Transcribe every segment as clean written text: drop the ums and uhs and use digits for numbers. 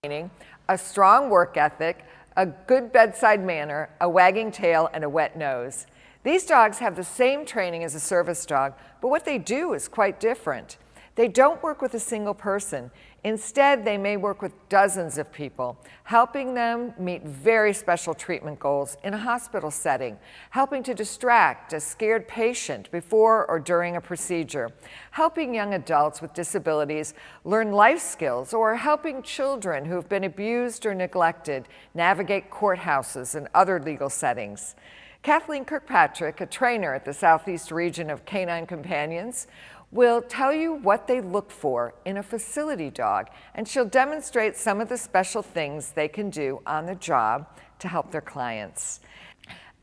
a strong work ethic, a good bedside manner, a wagging tail, and a wet nose. These dogs have the same training as a service dog, but what they do is quite different. They don't work with a single person. Instead, they may work with dozens of people, helping them meet very special treatment goals in a hospital setting, helping to distract a scared patient before or during a procedure, helping young adults with disabilities learn life skills, or helping children who have been abused or neglected navigate courthouses and other legal settings. Kathleen Kirkpatrick, a trainer at the Southeast region of Canine Companions, will tell you what they look for in a facility dog, and she'll demonstrate some of the special things they can do on the job to help their clients.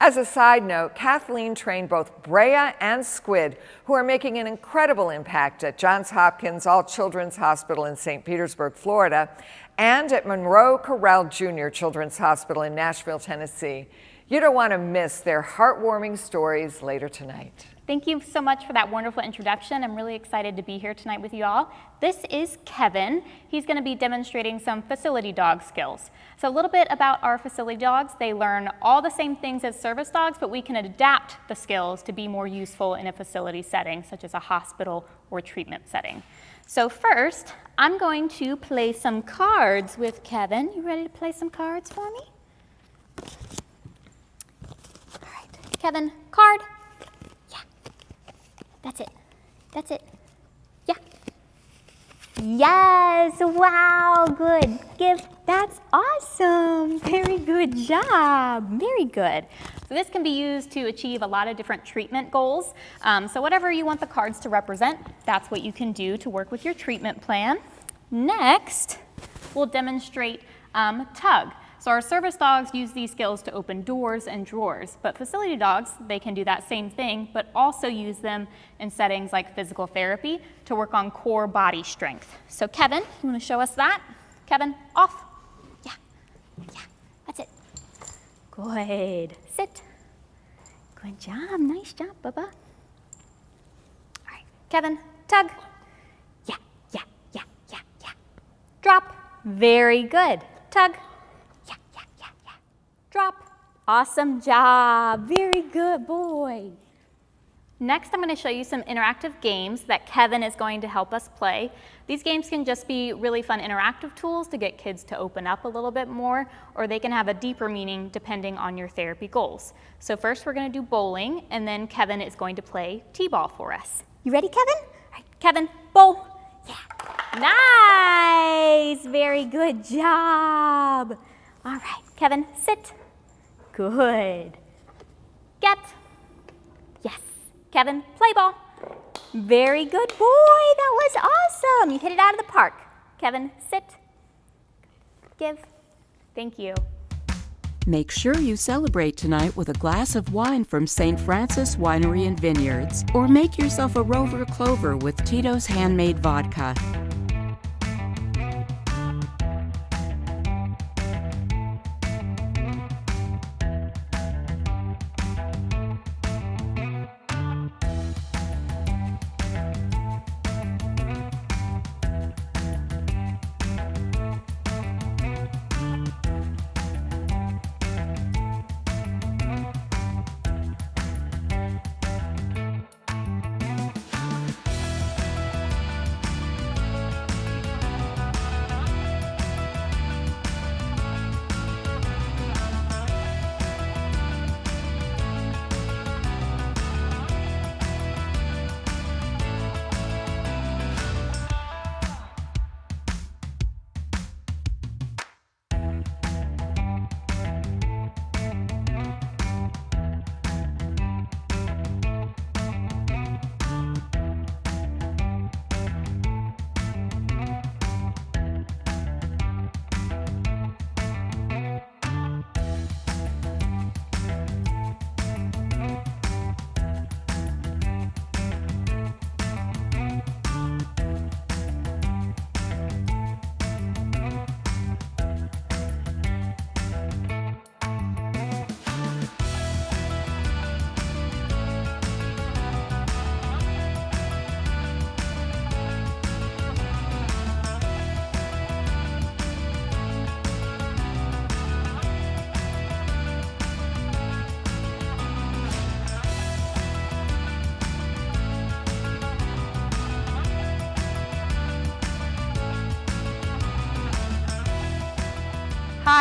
As a side note, Kathleen trained both Brea and Squid, who are making an incredible impact at Johns Hopkins All Children's Hospital in St. Petersburg, Florida, and at Monroe Corral Jr. Children's Hospital in Nashville, Tennessee. You don't want to miss their heartwarming stories later tonight. Thank you so much for that wonderful introduction. I'm really excited to be here tonight with you all. This is Kevin. He's going to be demonstrating some facility dog skills. So a little bit about our facility dogs. They learn all the same things as service dogs, but we can adapt the skills to be more useful in a facility setting, such as a hospital or treatment setting. So first, I'm going to play some cards with Kevin. You ready to play some cards for me? All right, Kevin, card. That's it. That's it. Yeah. Yes. Wow. Good. Give. That's awesome. Very good job. Very good. So this can be used to achieve a lot of different treatment goals. So whatever you want the cards to represent, that's what you can do to work with your treatment plan. Next, we'll demonstrate tug. So our service dogs use these skills to open doors and drawers, but facility dogs, they can do that same thing, but also use them in settings like physical therapy to work on core body strength. So Kevin, you want to show us that? Kevin, off. Yeah, yeah, that's it. Good. Sit. Good job. Nice job, Bubba. All right, Kevin, tug. Yeah, yeah, yeah, yeah, yeah. Drop. Very good. Tug. Drop. Awesome job. Very good, boy. Next, I'm going to show you some interactive games that Kevin is going to help us play. These games can just be really fun interactive tools to get kids to open up a little bit more, or they can have a deeper meaning depending on your therapy goals. So first we're going to do bowling, and then Kevin is going to play t-ball for us. You ready, Kevin? All right, Kevin, bowl. Yeah. Nice. Very good job. All right, Kevin, sit. Good. Get. Yes. Kevin, play ball. Very good, boy. That was awesome. You hit it out of the park. Kevin, sit. Give. Thank you. Make sure you celebrate tonight with a glass of wine from St. Francis Winery and Vineyards, or make yourself a Rover Clover with Tito's handmade vodka.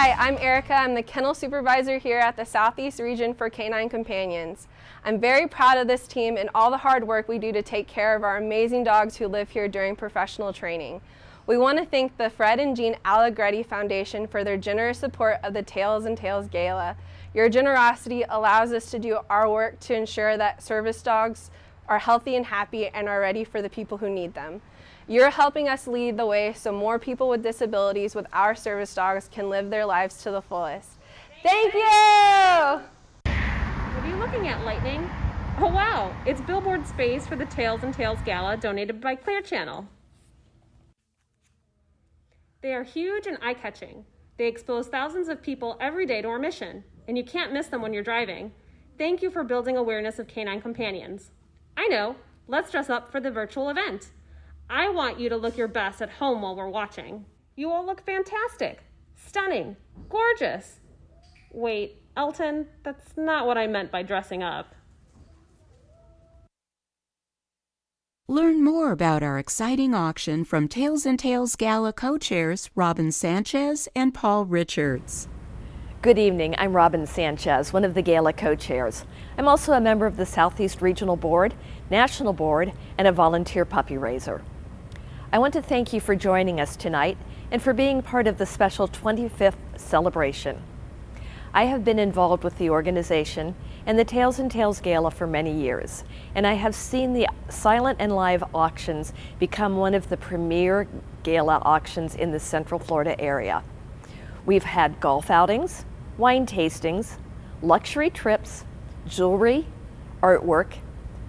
Hi, I'm Erica. I'm the kennel supervisor here at the Southeast Region for Canine Companions. I'm very proud of this team and all the hard work we do to take care of our amazing dogs who live here during professional training. We want to thank the Fred and Jean Allegretti Foundation for their generous support of the Tails and Tales Gala. Your generosity allows us to do our work to ensure that service dogs are healthy and happy and are ready for the people who need them. You're helping us lead the way so more people with disabilities with our service dogs can live their lives to the fullest. Thank you! What are you looking at, Lightning? Oh wow, it's billboard space for the Tails and Tales Gala donated by Clear Channel. They are huge and eye-catching. They expose thousands of people every day to our mission, and you can't miss them when you're driving. Thank you for building awareness of canine companions. I know, let's dress up for the virtual event. I want you to look your best at home while we're watching. You all look fantastic, stunning, gorgeous. Wait, Elton, that's not what I meant by dressing up. Learn more about our exciting auction from Tails and Tales Gala co-chairs Robin Sanchez and Paul Richards. Good evening, I'm Robin Sanchez, one of the Gala co-chairs. I'm also a member of the Southeast Regional Board, National Board, and a volunteer puppy raiser. I want to thank you for joining us tonight and for being part of the special 25th celebration. I have been involved with the organization and the Tails and Tales Gala for many years, and I have seen the silent and live auctions become one of the premier gala auctions in the Central Florida area. We've had golf outings, wine tastings, luxury trips, jewelry, artwork,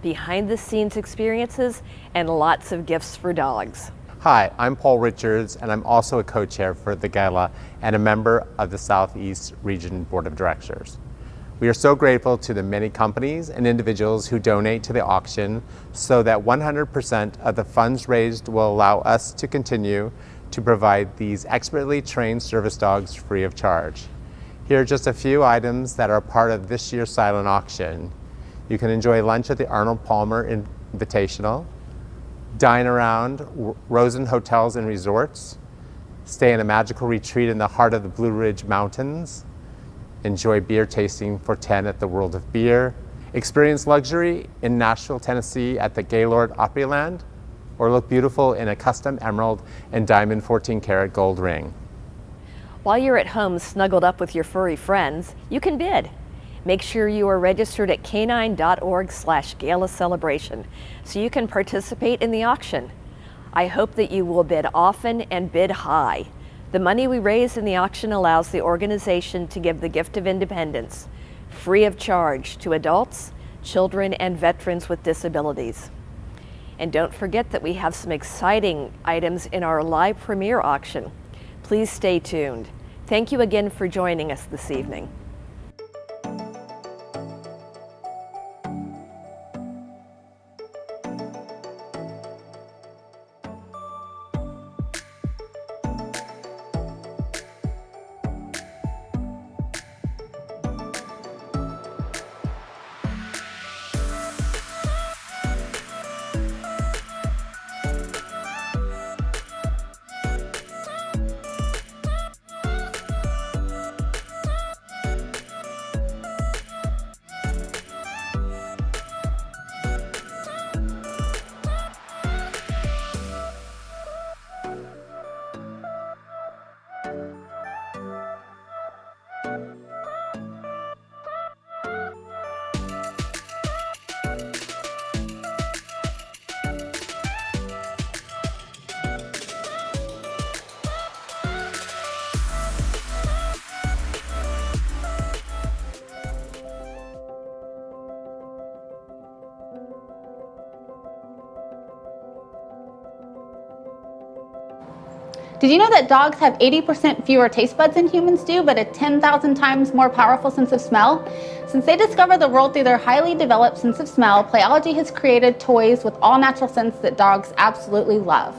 behind-the-scenes experiences, and lots of gifts for dogs. Hi, I'm Paul Richards, and I'm also a co-chair for the Gala and a member of the Southeast Region Board of Directors. We are so grateful to the many companies and individuals who donate to the auction so that 100% of the funds raised will allow us to continue to provide these expertly trained service dogs free of charge. Here are just a few items that are part of this year's silent auction. You can enjoy lunch at the Arnold Palmer Invitational, dine around Rosen Hotels and Resorts, stay in a magical retreat in the heart of the Blue Ridge Mountains, enjoy beer tasting for 10 at the World of Beer, experience luxury in Nashville, Tennessee at the Gaylord Opryland, or look beautiful in a custom emerald and diamond 14-karat gold ring. While you're at home snuggled up with your furry friends, you can bid. Make sure you are registered at canine.org/gala celebration so you can participate in the auction. I hope that you will bid often and bid high. The money we raise in the auction allows the organization to give the gift of independence, free of charge, to adults, children, and veterans with disabilities. And don't forget that we have some exciting items in our live premiere auction. Please stay tuned. Thank you again for joining us this evening. Did you know that dogs have 80% fewer taste buds than humans do, but a 10,000 times more powerful sense of smell? Since they discovered the world through their highly developed sense of smell, Playology has created toys with all natural scents that dogs absolutely love.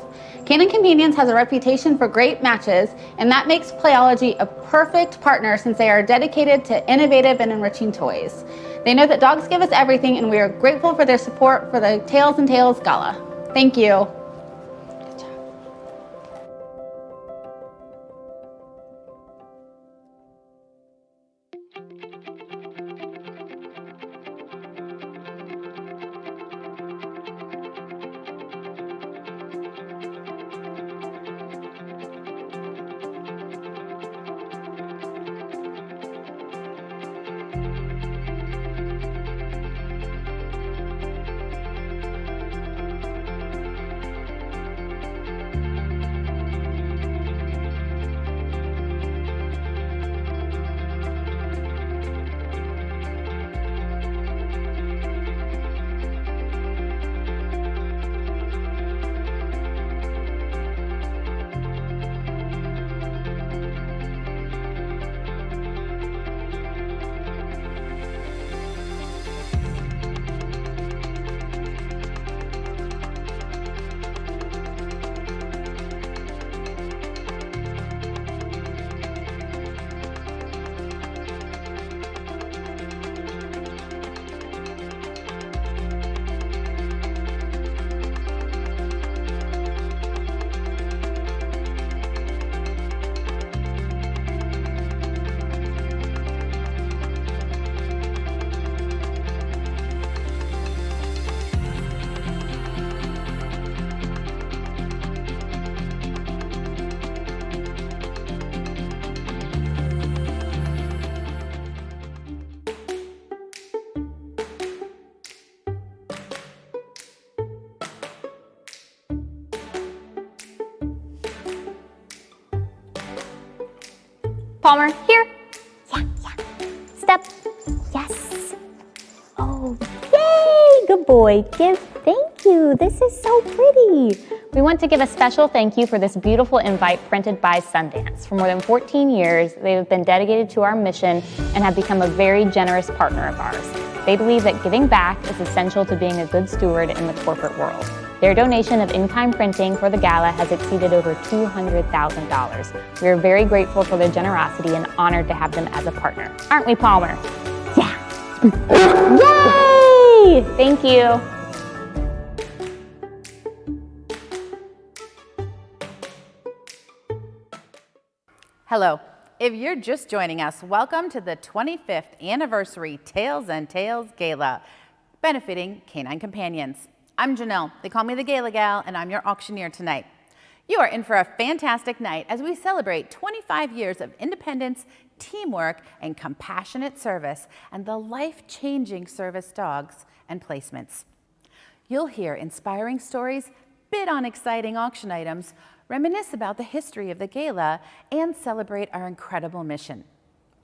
Canine Companions has a reputation for great matches, and that makes Playology a perfect partner since they are dedicated to innovative and enriching toys. They know that dogs give us everything, and we are grateful for their support for the Tails and Tales Gala. Thank you. Palmer, here. Yeah, yeah. Step. Yes. Oh, yay! Good boy. Give. Thank you. This is so pretty. We want to give a special thank you for this beautiful invite printed by Sundance. For more than 14 years, they have been dedicated to our mission and have become a very generous partner of ours. They believe that giving back is essential to being a good steward in the corporate world. Their donation of in-kind printing for the gala has exceeded over $200,000. We are very grateful for their generosity and honored to have them as a partner. Aren't we, Palmer? Yeah. Yay! Thank you. Hello. If you're just joining us, welcome to the 25th Anniversary Tails and Tales Gala, benefiting Canine Companions. I'm Janelle. They call me the Gala Gal, and I'm your auctioneer tonight. You are in for a fantastic night as we celebrate 25 years of independence, teamwork, and compassionate service, and the life-changing service dogs and placements. You'll hear inspiring stories, bid on exciting auction items, reminisce about the history of the gala, and celebrate our incredible mission.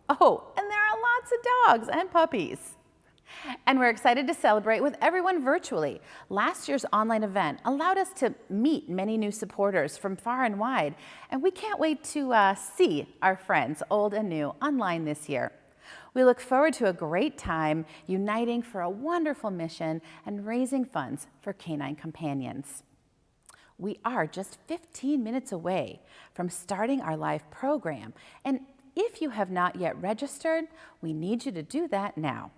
Oh, and there are lots of dogs and puppies. And we're excited to celebrate with everyone virtually. Last year's online event allowed us to meet many new supporters from far and wide, and we can't wait to see our friends, old and new, online this year. We look forward to a great time uniting for a wonderful mission and raising funds for Canine Companions. We are just 15 minutes away from starting our live program, and if you have not yet registered, we need you to do that now.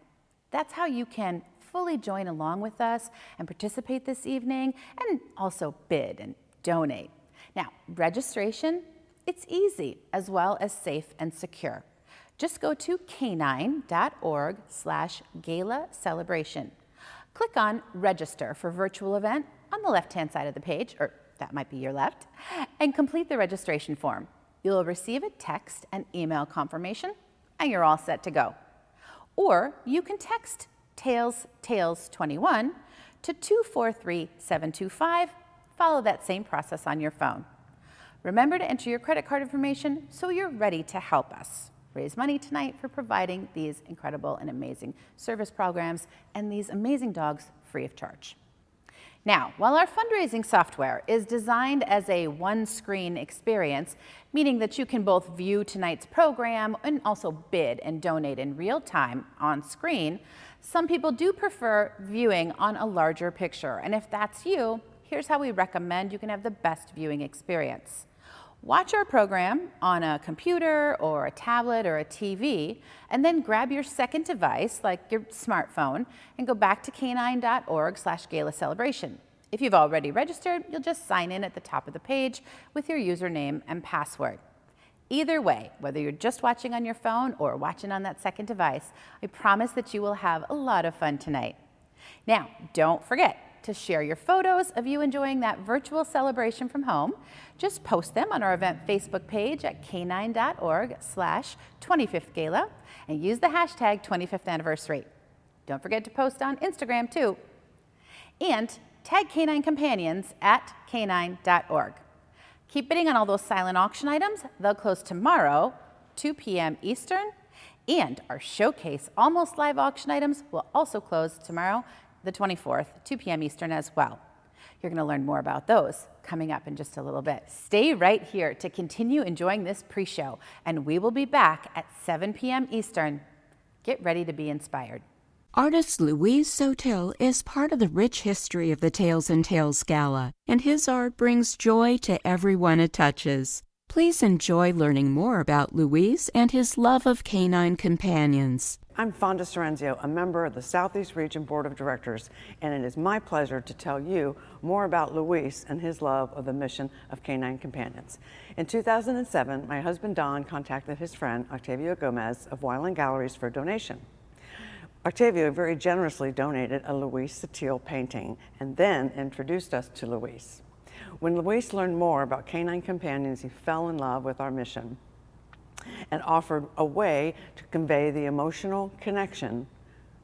That's how you can fully join along with us and participate this evening, and also bid and donate. Now, registration, it's easy as well as safe and secure. Just go to canine.org/gala celebration. Click on register for virtual event on the left-hand side of the page, or that might be your left, and complete the registration form. You'll receive a text and email confirmation, and you're all set to go. Or you can text TAILS21 to 243-725. Follow that same process on your phone. Remember to enter your credit card information so you're ready to help us raise money tonight for providing these incredible and amazing service programs and these amazing dogs free of charge. Now, while our fundraising software is designed as a one-screen experience, meaning that you can both view tonight's program and also bid and donate in real time on screen, some people do prefer viewing on a larger picture. And if that's you, here's how we recommend you can have the best viewing experience. Watch our program on a computer or a tablet or a TV, and then grab your second device, like your smartphone, and go back to canine.org/gala celebration. If you've already registered, you'll just sign in at the top of the page with your username and password. Either way, whether you're just watching on your phone or watching on that second device, I promise that you will have a lot of fun tonight. Now, don't forget to share your photos of you enjoying that virtual celebration from home. Just post them on our event Facebook page at canine.org/25thgala and use the hashtag 25th anniversary. Don't forget to post on Instagram too. And tag Canine Companions at canine.org. Keep bidding on all those silent auction items. They'll close tomorrow, 2 p.m. Eastern. And our showcase almost live auction items will also close tomorrow, the 24th, 2 p.m. Eastern as well. You're going to learn more about those coming up in just a little bit. Stay right here to continue enjoying this pre-show, and we will be back at 7 p.m. Eastern. Get ready to be inspired. Artist Louise Sotil is part of the rich history of the Tails and Tales Gala, and his art brings joy to everyone it touches. Please enjoy learning more about Louise and his love of canine companions. I'm Fonda Sorrenzio, a member of the Southeast Region Board of Directors, and it is my pleasure to tell you more about Luis and his love of the mission of Canine Companions. In 2007, my husband Don contacted his friend Octavio Gomez of Wyland Galleries for a donation. Octavio very generously donated a Luis Sotil painting and then introduced us to Luis. When Luis learned more about Canine Companions, he fell in love with our mission and offered a way to convey the emotional connection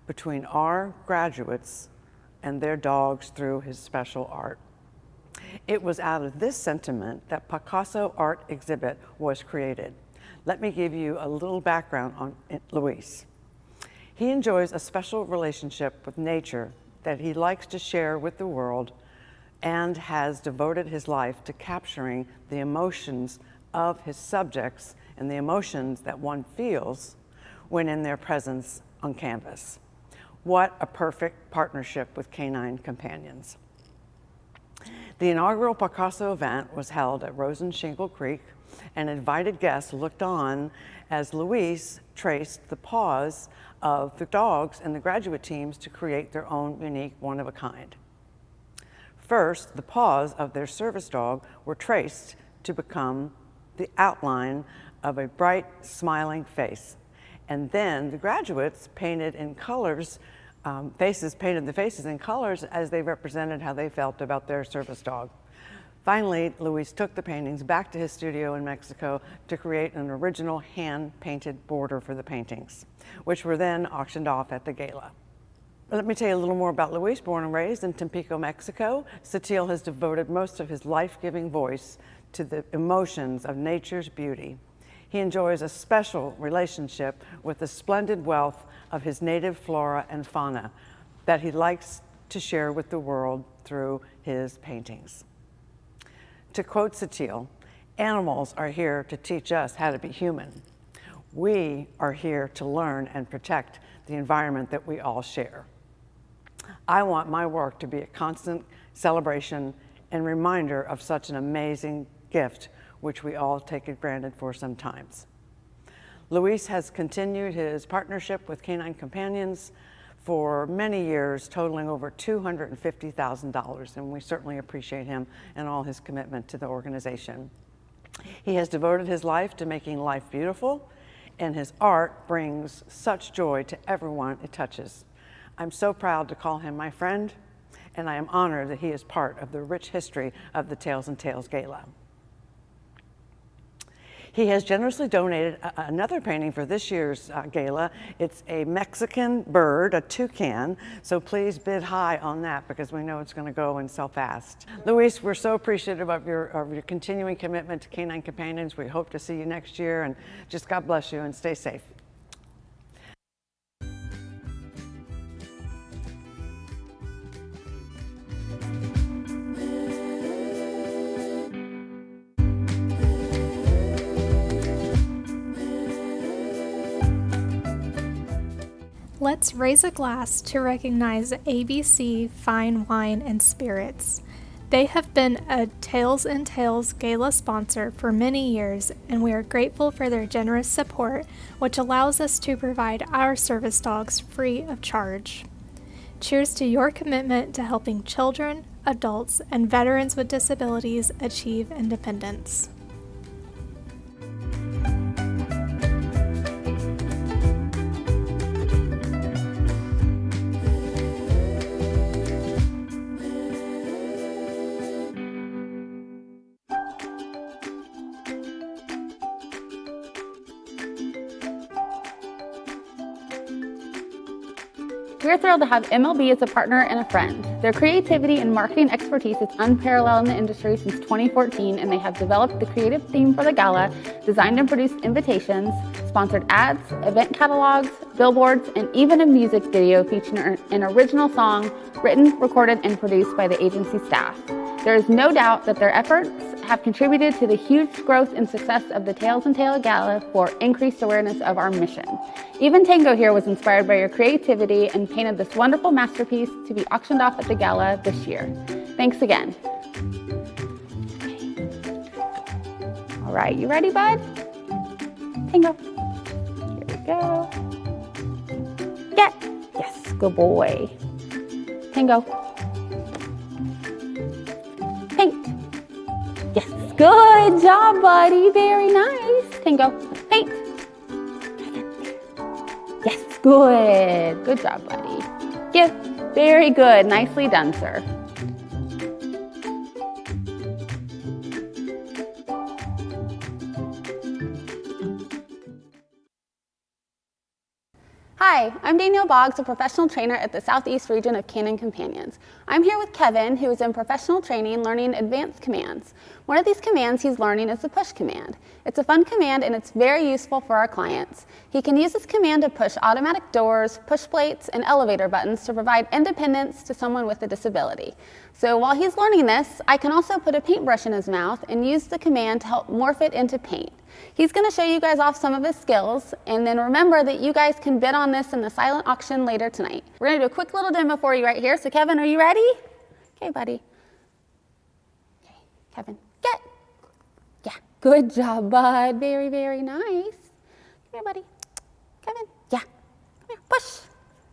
between our graduates and their dogs through his special art. It was out of this sentiment that Picasso Art Exhibit was created. let me give you a little background on Luis. He enjoys a special relationship with nature that he likes to share with the world and has devoted his life to capturing the emotions of his subjects and the emotions that one feels when in their presence on canvas. What a perfect partnership with canine companions. The inaugural Picasso event was held at Rosen Shingle Creek, and invited guests looked on as Luis traced the paws of the dogs and the graduate teams to create their own unique one-of-a-kind. First, the paws of their service dog were traced to become the outline of a bright, smiling face. And then the graduates painted in colors, painted the faces in colors as they represented how they felt about their service dog. Finally, Luis took the paintings back to his studio in Mexico to create an original hand-painted border for the paintings, which were then auctioned off at the gala. Let me tell you a little more about Luis. Born and raised in Tampico, Mexico, Sutil has devoted most of his life-giving voice to the emotions of nature's beauty. He enjoys a special relationship with the splendid wealth of his native flora and fauna that he likes to share with the world through his paintings. To quote Sutil, "Animals are here to teach us how to be human. We are here to learn and protect the environment that we all share." I want my work to be a constant celebration and reminder of such an amazing gift, which we all take it granted for sometimes. Luis has continued his partnership with Canine Companions for many years, totaling over $250,000, and we certainly appreciate him and all his commitment to the organization. He has devoted his life to making life beautiful, and his art brings such joy to everyone it touches. I'm so proud to call him my friend, and I am honored that he is part of the rich history of the Tails and Tales Gala. He has generously donated another painting for this year's gala. It's a Mexican bird, a toucan, so please bid high on that because we know it's going to go and sell fast. Luis, we're so appreciative of your continuing commitment to Canine Companions. We hope to see you next year, and just God bless you and stay safe. Let's raise a glass to recognize ABC Fine Wine and Spirits. They have been a Tails and Tales Gala sponsor for many years, and we are grateful for their generous support, which allows us to provide our service dogs free of charge. Cheers to your commitment to helping children, adults, and veterans with disabilities achieve independence. We're thrilled to have MLB as a partner and a friend. Their creativity and marketing expertise is unparalleled in the industry since 2014, and they have developed the creative theme for the gala, designed and produced invitations, sponsored ads, event catalogs, billboards, and even a music video featuring an original song written, recorded, and produced by the agency staff. There is no doubt that their efforts have contributed to the huge growth and success of the Tails and Tales Gala for increased awareness of our mission. Even Tango here was inspired by your creativity and painted this wonderful masterpiece to be auctioned off at the gala this year. Thanks again. All right, you ready, bud? Tango. Here we go. Get. Yes, good boy. Tango. Paint. Yes, good job, buddy. Very nice. Tango. Paint. Yes, good. Good job, buddy. Give. Very good. Nicely done, sir. Hi, I'm Danielle Boggs, a professional trainer at the Southeast region of Canine Companions. I'm here with Kevin, who is in professional training learning advanced commands. One of these commands he's learning is the push command. It's a fun command and it's very useful for our clients. He can use this command to push automatic doors, push plates, and elevator buttons to provide independence to someone with a disability. So while he's learning this, I can also put a paintbrush in his mouth and use the command to help morph it into paint. He's going to show you guys off some of his skills, and then remember that you guys can bid on this in the silent auction later tonight. We're going to do a quick little demo for you right here. So Kevin, are you ready? Okay, buddy. Okay, Kevin, get. Yeah, good job, bud. Very, very nice. Come here, buddy. Kevin, yeah. Come here, push.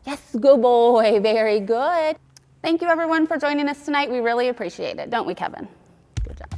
Yes, good boy. Very good. Thank you, everyone, for joining us tonight. We really appreciate it, don't we, Kevin? Good job.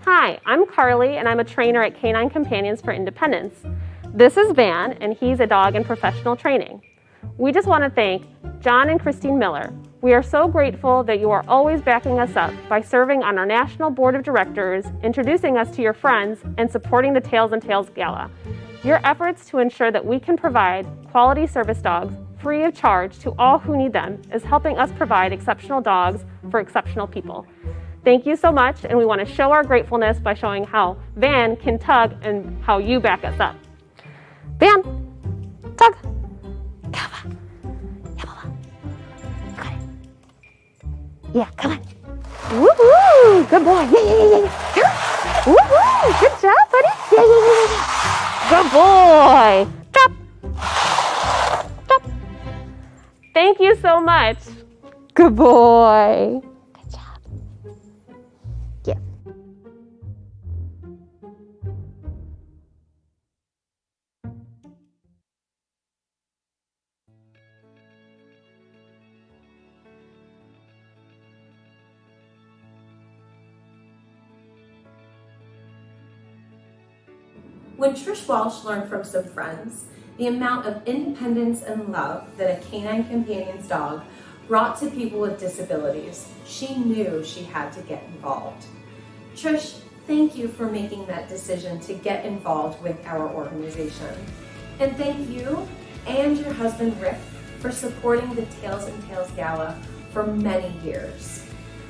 Hi, I'm Carly and I'm a trainer at Canine Companions for Independence. This is Van and he's a dog in professional training. We just want to thank John and Christine Miller. We are so grateful that you are always backing us up by serving on our National Board of Directors, introducing us to your friends, and supporting the Tails and Tales Gala. Your efforts to ensure that we can provide quality service dogs free of charge to all who need them is helping us provide exceptional dogs for exceptional people. Thank you so much, and we want to show our gratefulness by showing how Van can tug and how you back us up. Van, tug. Yeah, come on. Woohoo! Good boy. Yeah. Woohoo! Good job, buddy. Yeah. Good boy. Drop. Drop. Thank you so much. Good boy. Good job. Yeah. When Trish Walsh learned from some friends the amount of independence and love that a canine companion's dog brought to people with disabilities, she knew she had to get involved. Trish, thank you for making that decision to get involved with our organization. And thank you and your husband Rick for supporting the Tails and Tails Gala for many years.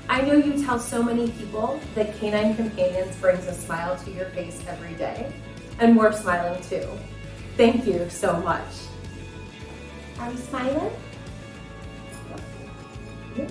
I know you tell so many people that Canine Companions brings a smile to your face every day, and we're smiling too. Thank you so much. Are we smiling? Yeah.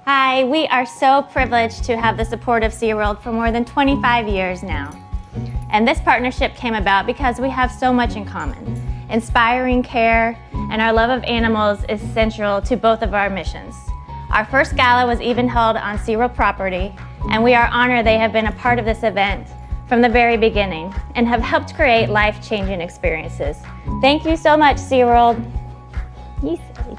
Hi, we are so privileged to have the support of SeaWorld for more than 25 years now. And this partnership came about because we have so much in common. Inspiring care and our love of animals is central to both of our missions. Our first gala was even held on SeaWorld property, and we are honored they have been a part of this event from the very beginning and have helped create life-changing experiences. Thank you so much, SeaWorld. You silly.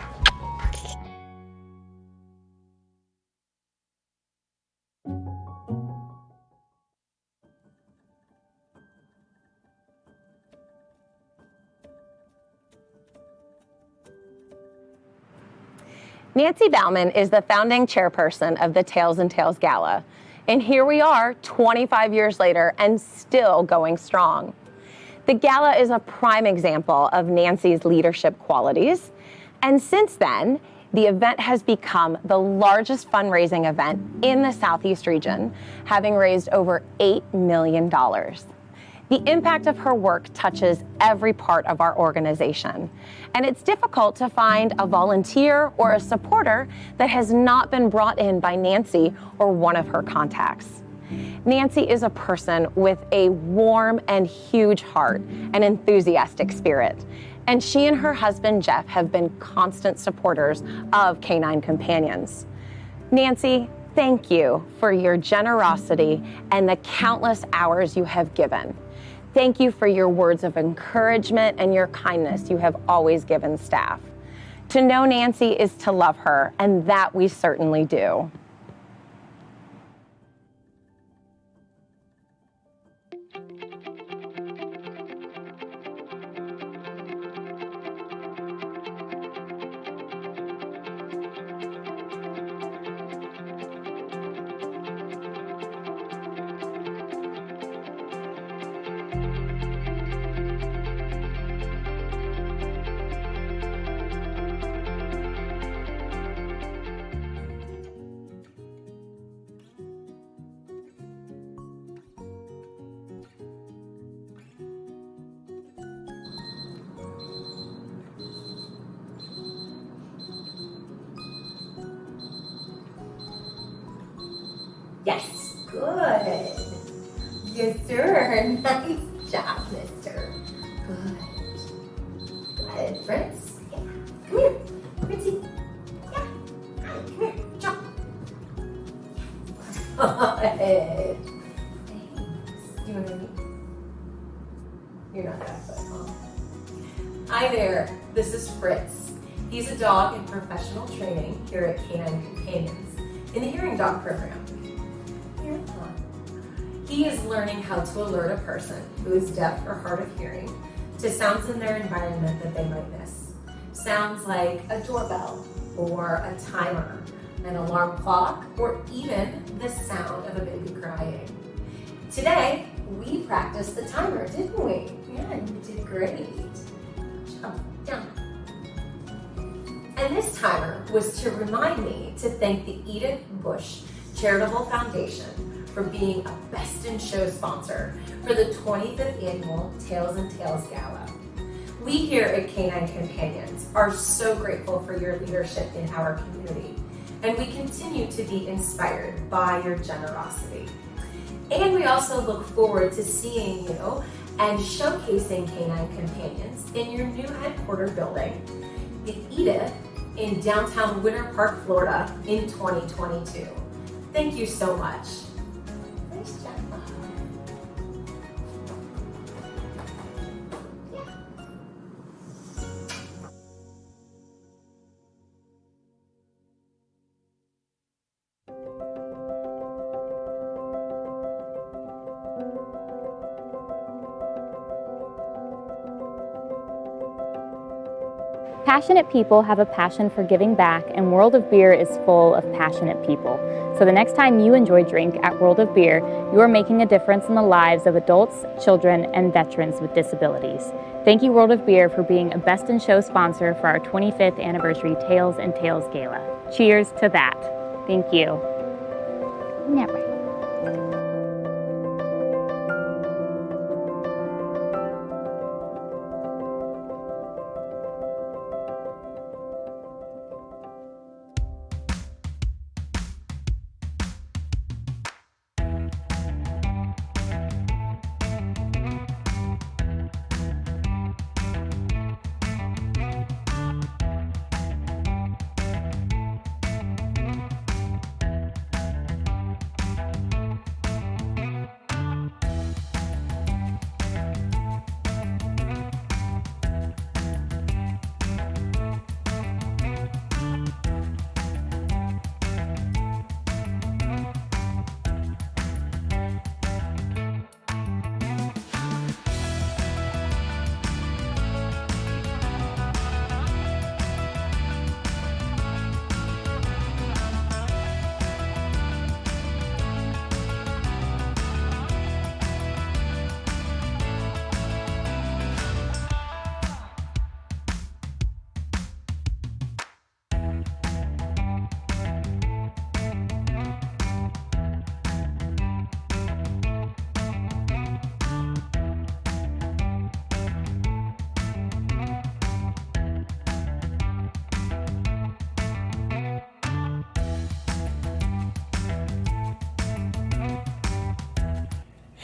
Nancy Bauman is the founding chairperson of the Tails and Tails Gala. And here we are 25 years later and still going strong. The gala is a prime example of Nancy's leadership qualities. And since then, the event has become the largest fundraising event in the Southeast region, having raised over $8 million. The impact of her work touches every part of our organization, and it's difficult to find a volunteer or a supporter that has not been brought in by Nancy or one of her contacts. Nancy is a person with a warm and huge heart and enthusiastic spirit, and she and her husband Jeff have been constant supporters of Canine Companions. Nancy, thank you for your generosity and the countless hours you have given. Thank you for your words of encouragement and your kindness you have always given staff. To know Nancy is to love her, and that we certainly do. Yes, sir. Nice job, mister. Good. Good, Fritz. Yeah. Come here. Fritzy. Yeah. Hi, come here. Jump. Good. Thanks. Do you want to meet? You're not that good, huh? Hi there. This is Fritz. He's a dog in professional training here at Canine Companions in the Hearing Dog program. Here, he is learning how to alert a person who is deaf or hard of hearing to sounds in their environment that they might miss. Sounds like a doorbell or a timer, an alarm clock, or even the sound of a baby crying. Today, we practiced the timer, didn't we? Yeah, you did great. Jump down. And this timer was to remind me to thank the Edith Bush Charitable Foundation for being a Best in Show sponsor for the 25th annual Tails and Tales Gala. We here at Canine Companions are so grateful for your leadership in our community, and we continue to be inspired by your generosity. And we also look forward to seeing you and showcasing Canine Companions in your new headquarters building, the Edith, in downtown Winter Park, Florida in 2022. Thank you so much. Nice job. Passionate people have a passion for giving back, and World of Beer is full of passionate people. So the next time you enjoy drink at World of Beer, you are making a difference in the lives of adults, children, and veterans with disabilities. Thank you, World of Beer, for being a Best in Show sponsor for our 25th anniversary Tails and Tales Gala. Cheers to that. Thank you. Never.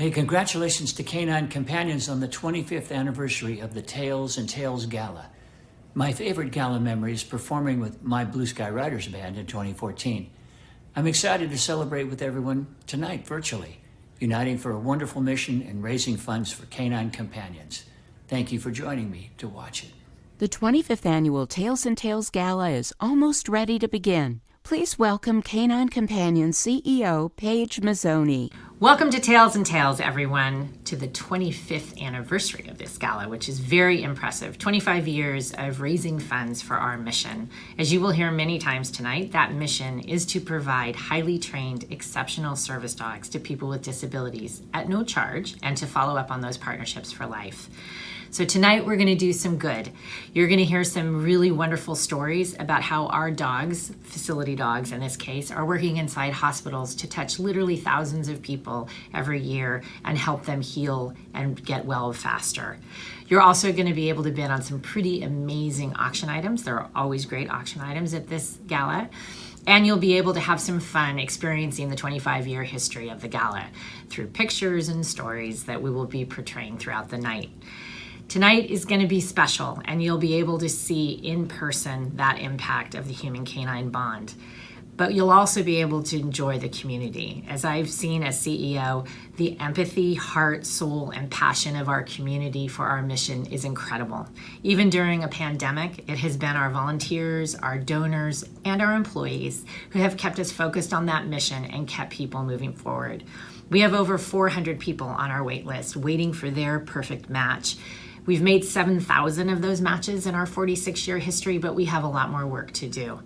Hey, congratulations to Canine Companions on the 25th anniversary of the Tails and Tales Gala. My favorite gala memory is performing with my Blue Sky Riders band in 2014. I'm excited to celebrate with everyone tonight virtually, uniting for a wonderful mission and raising funds for Canine Companions. Thank you for joining me to watch it. The 25th annual Tails and Tales Gala is almost ready to begin. Please welcome Canine Companion CEO Paige Mazzoni. Welcome to Tails and Tales, everyone, to the 25th anniversary of this gala, which is very impressive. 25 years of raising funds for our mission. As you will hear many times tonight, that mission is to provide highly trained, exceptional service dogs to people with disabilities at no charge and to follow up on those partnerships for life. So tonight we're going to do some good. You're going to hear some really wonderful stories about how our dogs, facility dogs in this case, are working inside hospitals to touch literally thousands of people every year and help them heal and get well faster. You're also going to be able to bid on some pretty amazing auction items. There are always great auction items at this gala. And you'll be able to have some fun experiencing the 25-year history of the gala through pictures and stories that we will be portraying throughout the night. Tonight is going to be special, and you'll be able to see in person that impact of the human-canine bond. But you'll also be able to enjoy the community. As I've seen as CEO, the empathy, heart, soul, and passion of our community for our mission is incredible. Even during a pandemic, it has been our volunteers, our donors, and our employees who have kept us focused on that mission and kept people moving forward. We have over 400 people on our wait list waiting for their perfect match. We've made 7,000 of those matches in our 46-year history, but we have a lot more work to do.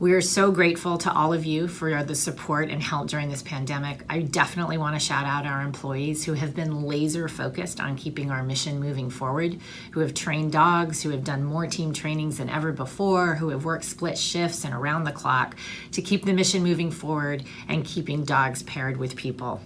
We are so grateful to all of you for the support and help during this pandemic. I definitely want to shout out our employees who have been laser focused on keeping our mission moving forward, who have trained dogs, who have done more team trainings than ever before, who have worked split shifts and around the clock to keep the mission moving forward and keeping dogs paired with people.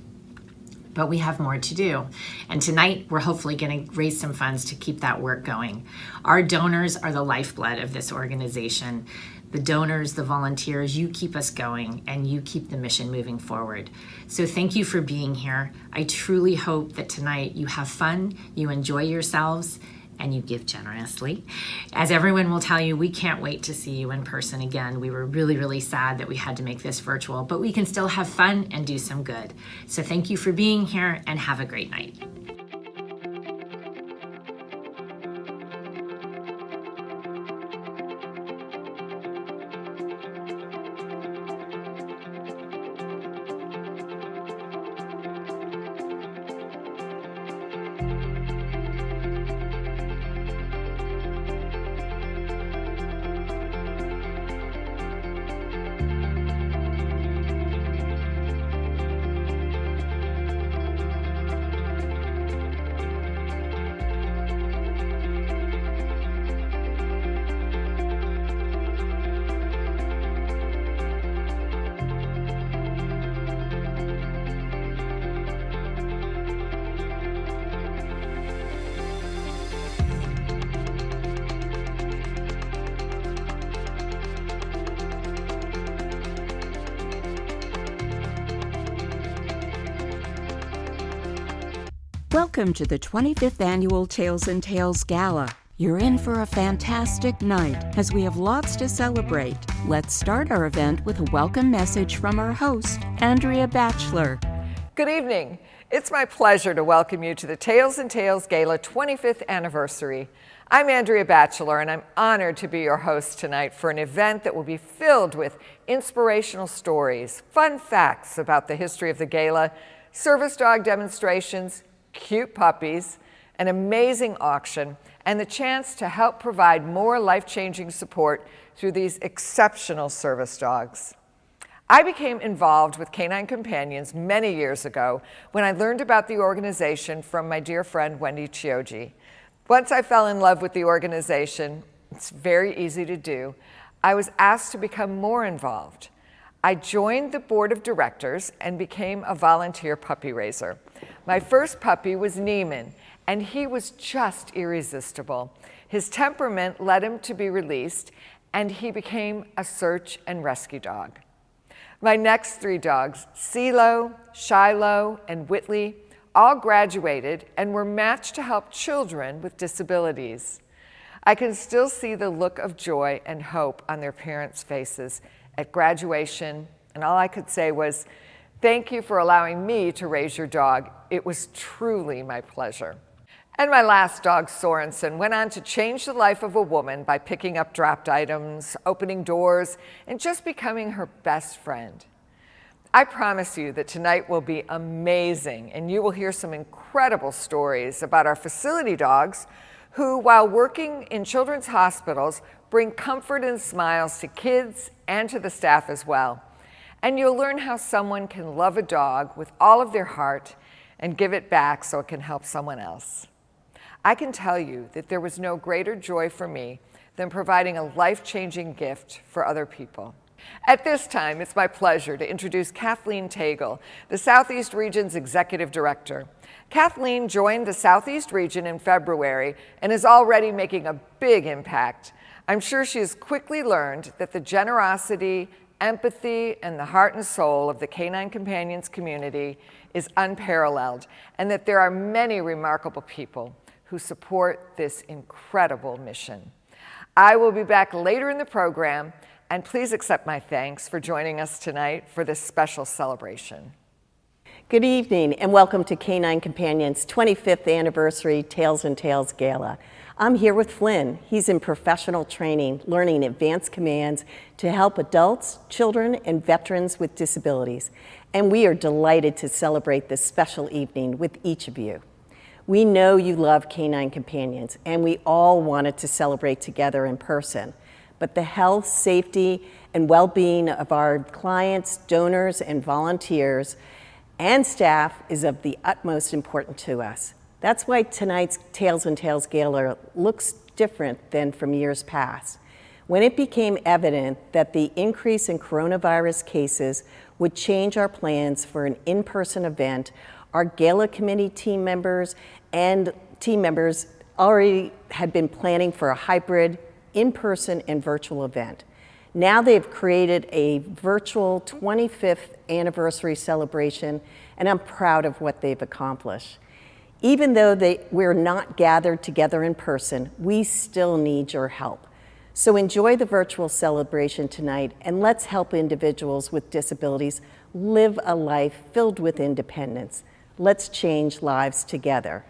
But we have more to do. And tonight, we're hopefully going to raise some funds to keep that work going. Our donors are the lifeblood of this organization. The donors, the volunteers, you keep us going and you keep the mission moving forward. So thank you for being here. I truly hope that tonight you have fun, you enjoy yourselves, and you give generously. As everyone will tell you, we can't wait to see you in person again. We were really, really sad that we had to make this virtual, but we can still have fun and do some good. So thank you for being here and have a great night. Welcome to the 25th Annual Tails and Tales Gala. You're in for a fantastic night as we have lots to celebrate. Let's start our event with a welcome message from our host, Andrea Batchelor. Good evening. It's my pleasure to welcome you to the Tails and Tales Gala 25th anniversary. I'm Andrea Batchelor, and I'm honored to be your host tonight for an event that will be filled with inspirational stories, fun facts about the history of the gala, service dog demonstrations, cute puppies, an amazing auction, and the chance to help provide more life-changing support through these exceptional service dogs. I became involved with Canine Companions many years ago when I learned about the organization from my dear friend Wendy Chioji. Once I fell in love with the organization, it's very easy to do, I was asked to become more involved. I joined the board of directors and became a volunteer puppy raiser. My first puppy was Neiman, and he was just irresistible. His temperament led him to be released, and he became a search and rescue dog. My next three dogs, CeeLo, Shiloh, and Whitley, all graduated and were matched to help children with disabilities. I can still see the look of joy and hope on their parents' faces at graduation, and all I could say was, "Thank you for allowing me to raise your dog. It was truly my pleasure." And my last dog, Sorensen, went on to change the life of a woman by picking up dropped items, opening doors, and just becoming her best friend. I promise you that tonight will be amazing, and you will hear some incredible stories about our facility dogs who, while working in children's hospitals, bring comfort and smiles to kids and to the staff as well. And you'll learn how someone can love a dog with all of their heart and give it back so it can help someone else. I can tell you that there was no greater joy for me than providing a life-changing gift for other people. At this time, it's my pleasure to introduce Kathleen Tagle, the Southeast Region's Executive Director. Kathleen joined the Southeast Region in February and is already making a big impact. I'm sure she has quickly learned that the generosity empathy, and the heart and soul of the Canine Companions community is unparalleled, and that there are many remarkable people who support this incredible mission. I will be back later in the program, and please accept my thanks for joining us tonight for this special celebration. Good evening and welcome to Canine Companions' 25th Anniversary Tails and Tales Gala. I'm here with Flynn. He's in professional training, learning advanced commands to help adults, children, and veterans with disabilities. And we are delighted to celebrate this special evening with each of you. We know you love Canine Companions, and we all wanted to celebrate together in person. But the health, safety, and well-being of our clients, donors, and volunteers and staff is of the utmost importance to us. That's why tonight's Tails and Tales Gala looks different than from years past. When it became evident that the increase in coronavirus cases would change our plans for an in-person event, our Gala committee team members already had been planning for a hybrid in-person and virtual event. Now they've created a virtual 25th anniversary celebration, and I'm proud of what they've accomplished. Even though we're not gathered together in person, we still need your help. So enjoy the virtual celebration tonight, and let's help individuals with disabilities live a life filled with independence. Let's change lives together.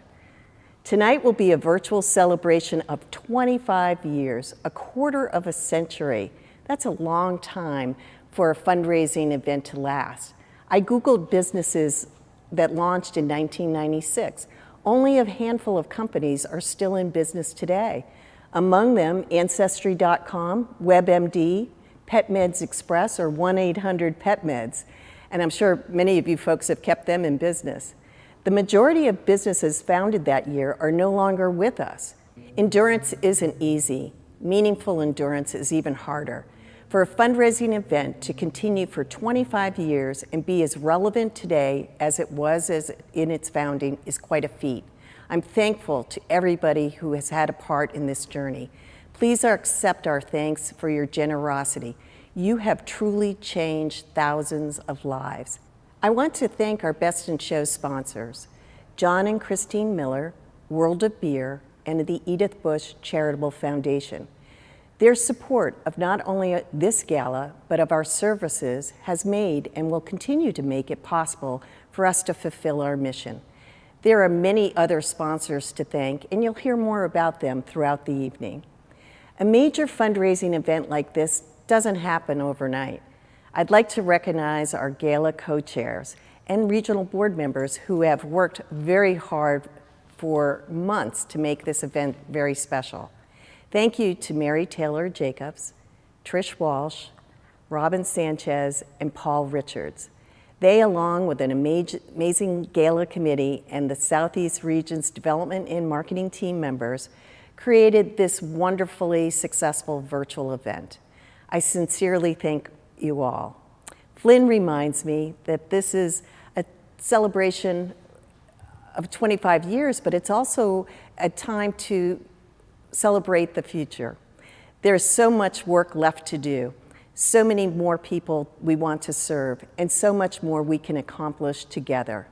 Tonight will be a virtual celebration of 25 years, a quarter of a century. That's a long time for a fundraising event to last. I Googled businesses that launched in 1996. Only a handful of companies are still in business today. Among them, Ancestry.com, WebMD, PetMeds Express, or 1-800-PetMeds. And I'm sure many of you folks have kept them in business. The majority of businesses founded that year are no longer with us. Endurance isn't easy. Meaningful endurance is even harder. For a fundraising event to continue for 25 years and be as relevant today as it was in its founding is quite a feat. I'm thankful to everybody who has had a part in this journey. Please accept our thanks for your generosity. You have truly changed thousands of lives. I want to thank our Best in Show sponsors, John and Christine Miller, World of Beer, and the Edith Bush Charitable Foundation. Their support of not only this gala, but of our services has made and will continue to make it possible for us to fulfill our mission. There are many other sponsors to thank, and you'll hear more about them throughout the evening. A major fundraising event like this doesn't happen overnight. I'd like to recognize our gala co-chairs and regional board members who have worked very hard for months to make this event very special. Thank you to Mary Taylor Jacobs, Trish Walsh, Robin Sanchez, and Paul Richards. They, along with an amazing gala committee and the Southeast Region's development and marketing team members, created this wonderfully successful virtual event. I sincerely thank you all. Flynn reminds me that this is a celebration of 25 years, but it's also a time to celebrate the future. There's so much work left to do, so many more people we want to serve, and so much more we can accomplish together.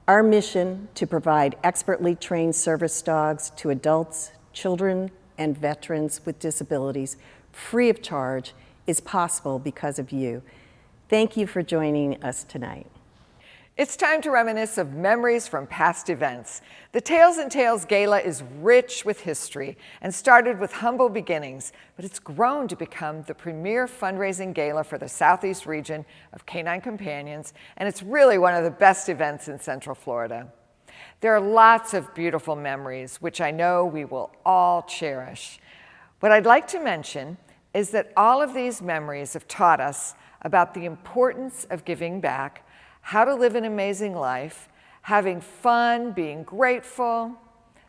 Our mission to provide expertly trained service dogs to adults, children, and veterans with disabilities free of charge is possible because of you. Thank you for joining us tonight. It's time to reminisce of memories from past events. The Tails and Tales Gala is rich with history and started with humble beginnings, but it's grown to become the premier fundraising gala for the Southeast region of Canine Companions, and it's really one of the best events in Central Florida. There are lots of beautiful memories, which I know we will all cherish. What I'd like to mention is that all of these memories have taught us about the importance of giving back, how to live an amazing life, having fun, being grateful.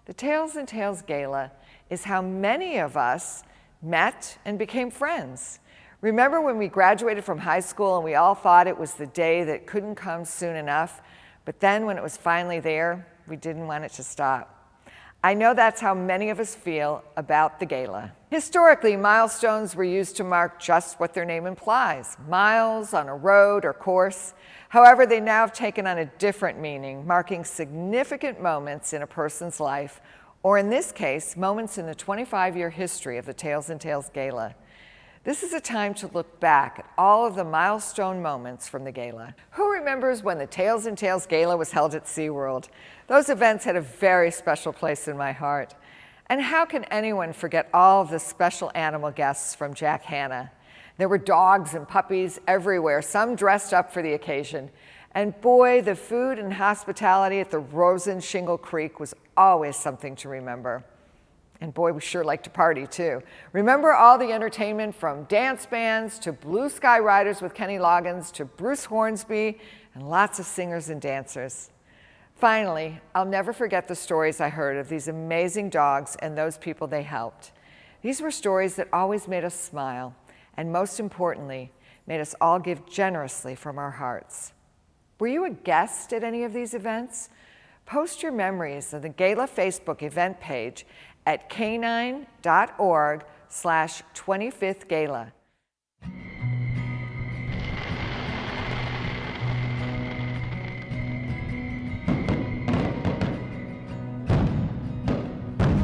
The Tails and Tales Gala is how many of us met and became friends. Remember when we graduated from high school and we all thought it was the day that couldn't come soon enough, but then when it was finally there, we didn't want it to stop. I know that's how many of us feel about the gala. Historically, milestones were used to mark just what their name implies, miles on a road or course. However, they now have taken on a different meaning, marking significant moments in a person's life, or in this case, moments in the 25-year history of the Tails and Tales Gala. This is a time to look back at all of the milestone moments from the gala. Who remembers when the Tails and Tales Gala was held at SeaWorld? Those events had a very special place in my heart. And how can anyone forget all of the special animal guests from Jack Hanna? There were dogs and puppies everywhere, some dressed up for the occasion. And boy, the food and hospitality at the Rosen Shingle Creek was always something to remember. And boy, we sure like to party too. Remember all the entertainment from dance bands to Blue Sky Riders with Kenny Loggins to Bruce Hornsby and lots of singers and dancers. Finally, I'll never forget the stories I heard of these amazing dogs and those people they helped. These were stories that always made us smile and most importantly, made us all give generously from our hearts. Were you a guest at any of these events? Post your memories on the Gala Facebook event page at canine.org/25thgala.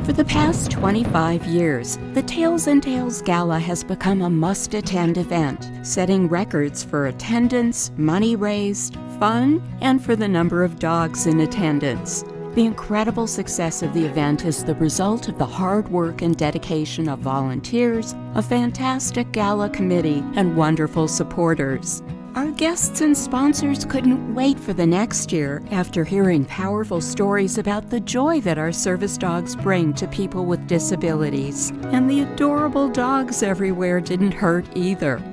For the past 25 years, the Tails and Tales Gala has become a must-attend event, setting records for attendance, money raised, fun, and for the number of dogs in attendance. The incredible success of the event is the result of the hard work and dedication of volunteers, a fantastic gala committee, and wonderful supporters. Our guests and sponsors couldn't wait for the next year after hearing powerful stories about the joy that our service dogs bring to people with disabilities. And the adorable dogs everywhere didn't hurt either.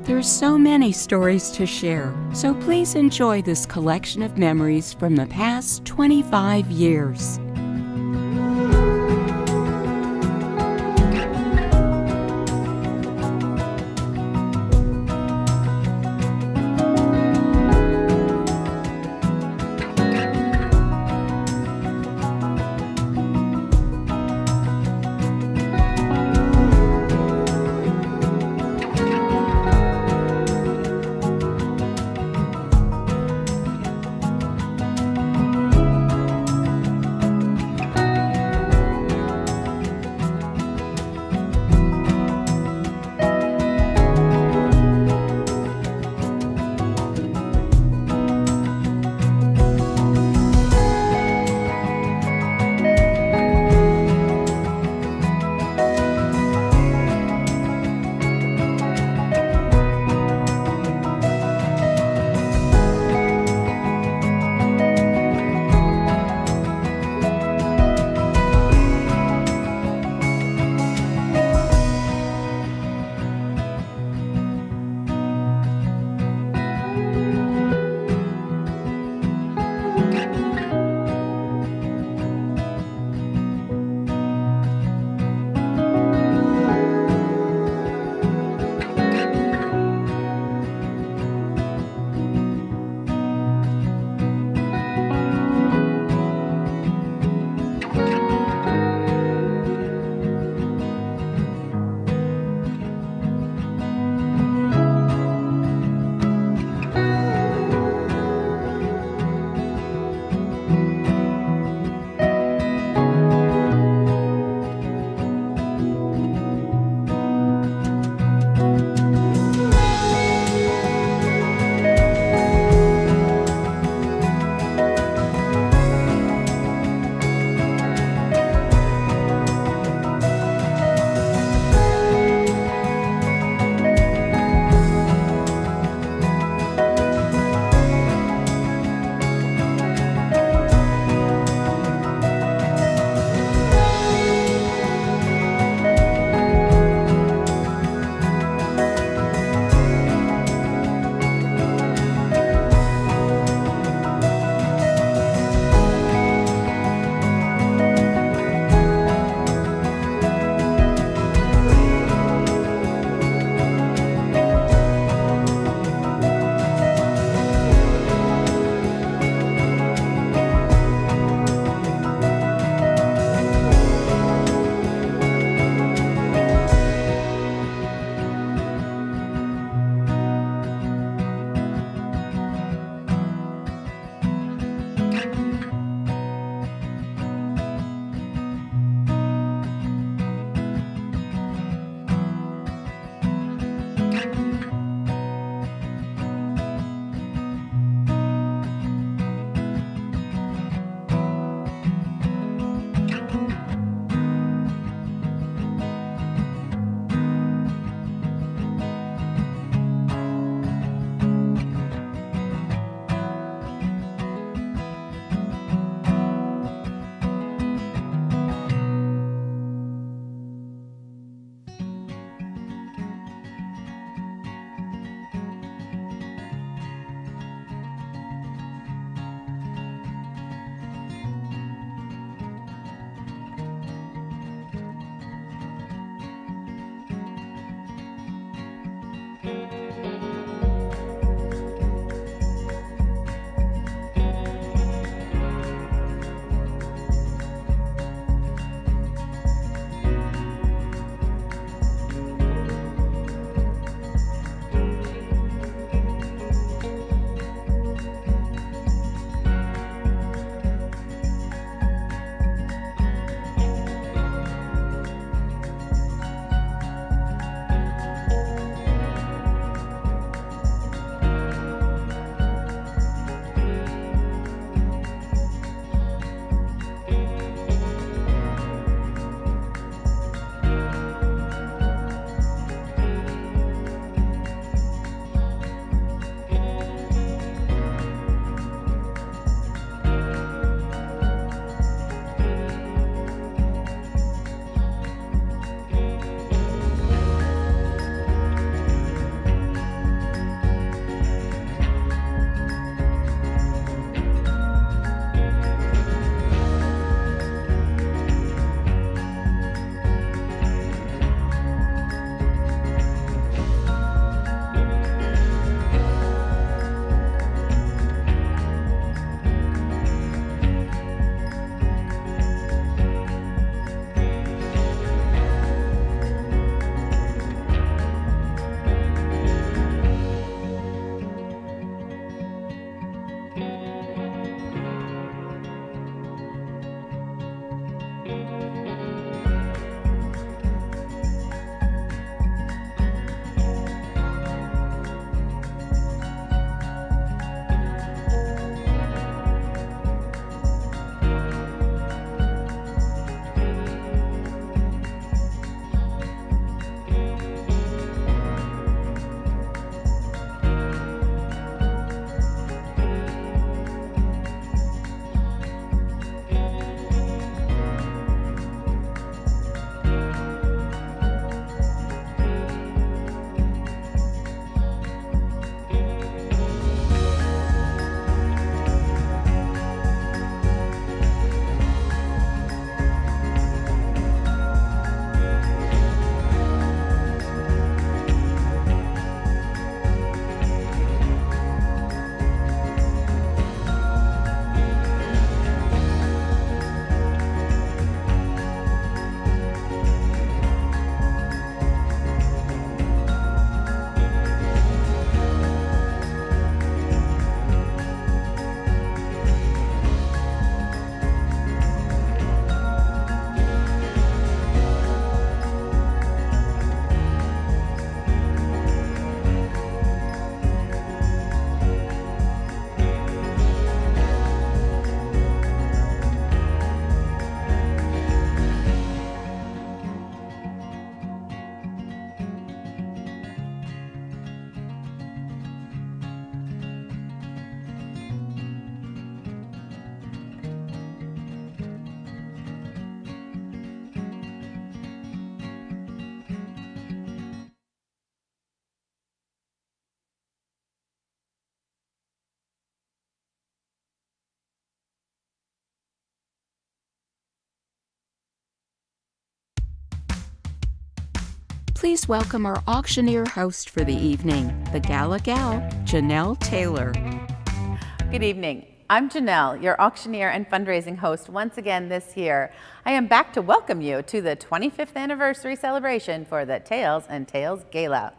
There's so many stories to share, so please enjoy this collection of memories from the past 25 years. Please welcome our auctioneer host for the evening, the Gala gal, Janelle Taylor. Good evening. I'm Janelle, your auctioneer and fundraising host once again this year. I am back to welcome you to the 25th anniversary celebration for the Tails and Tails Gala.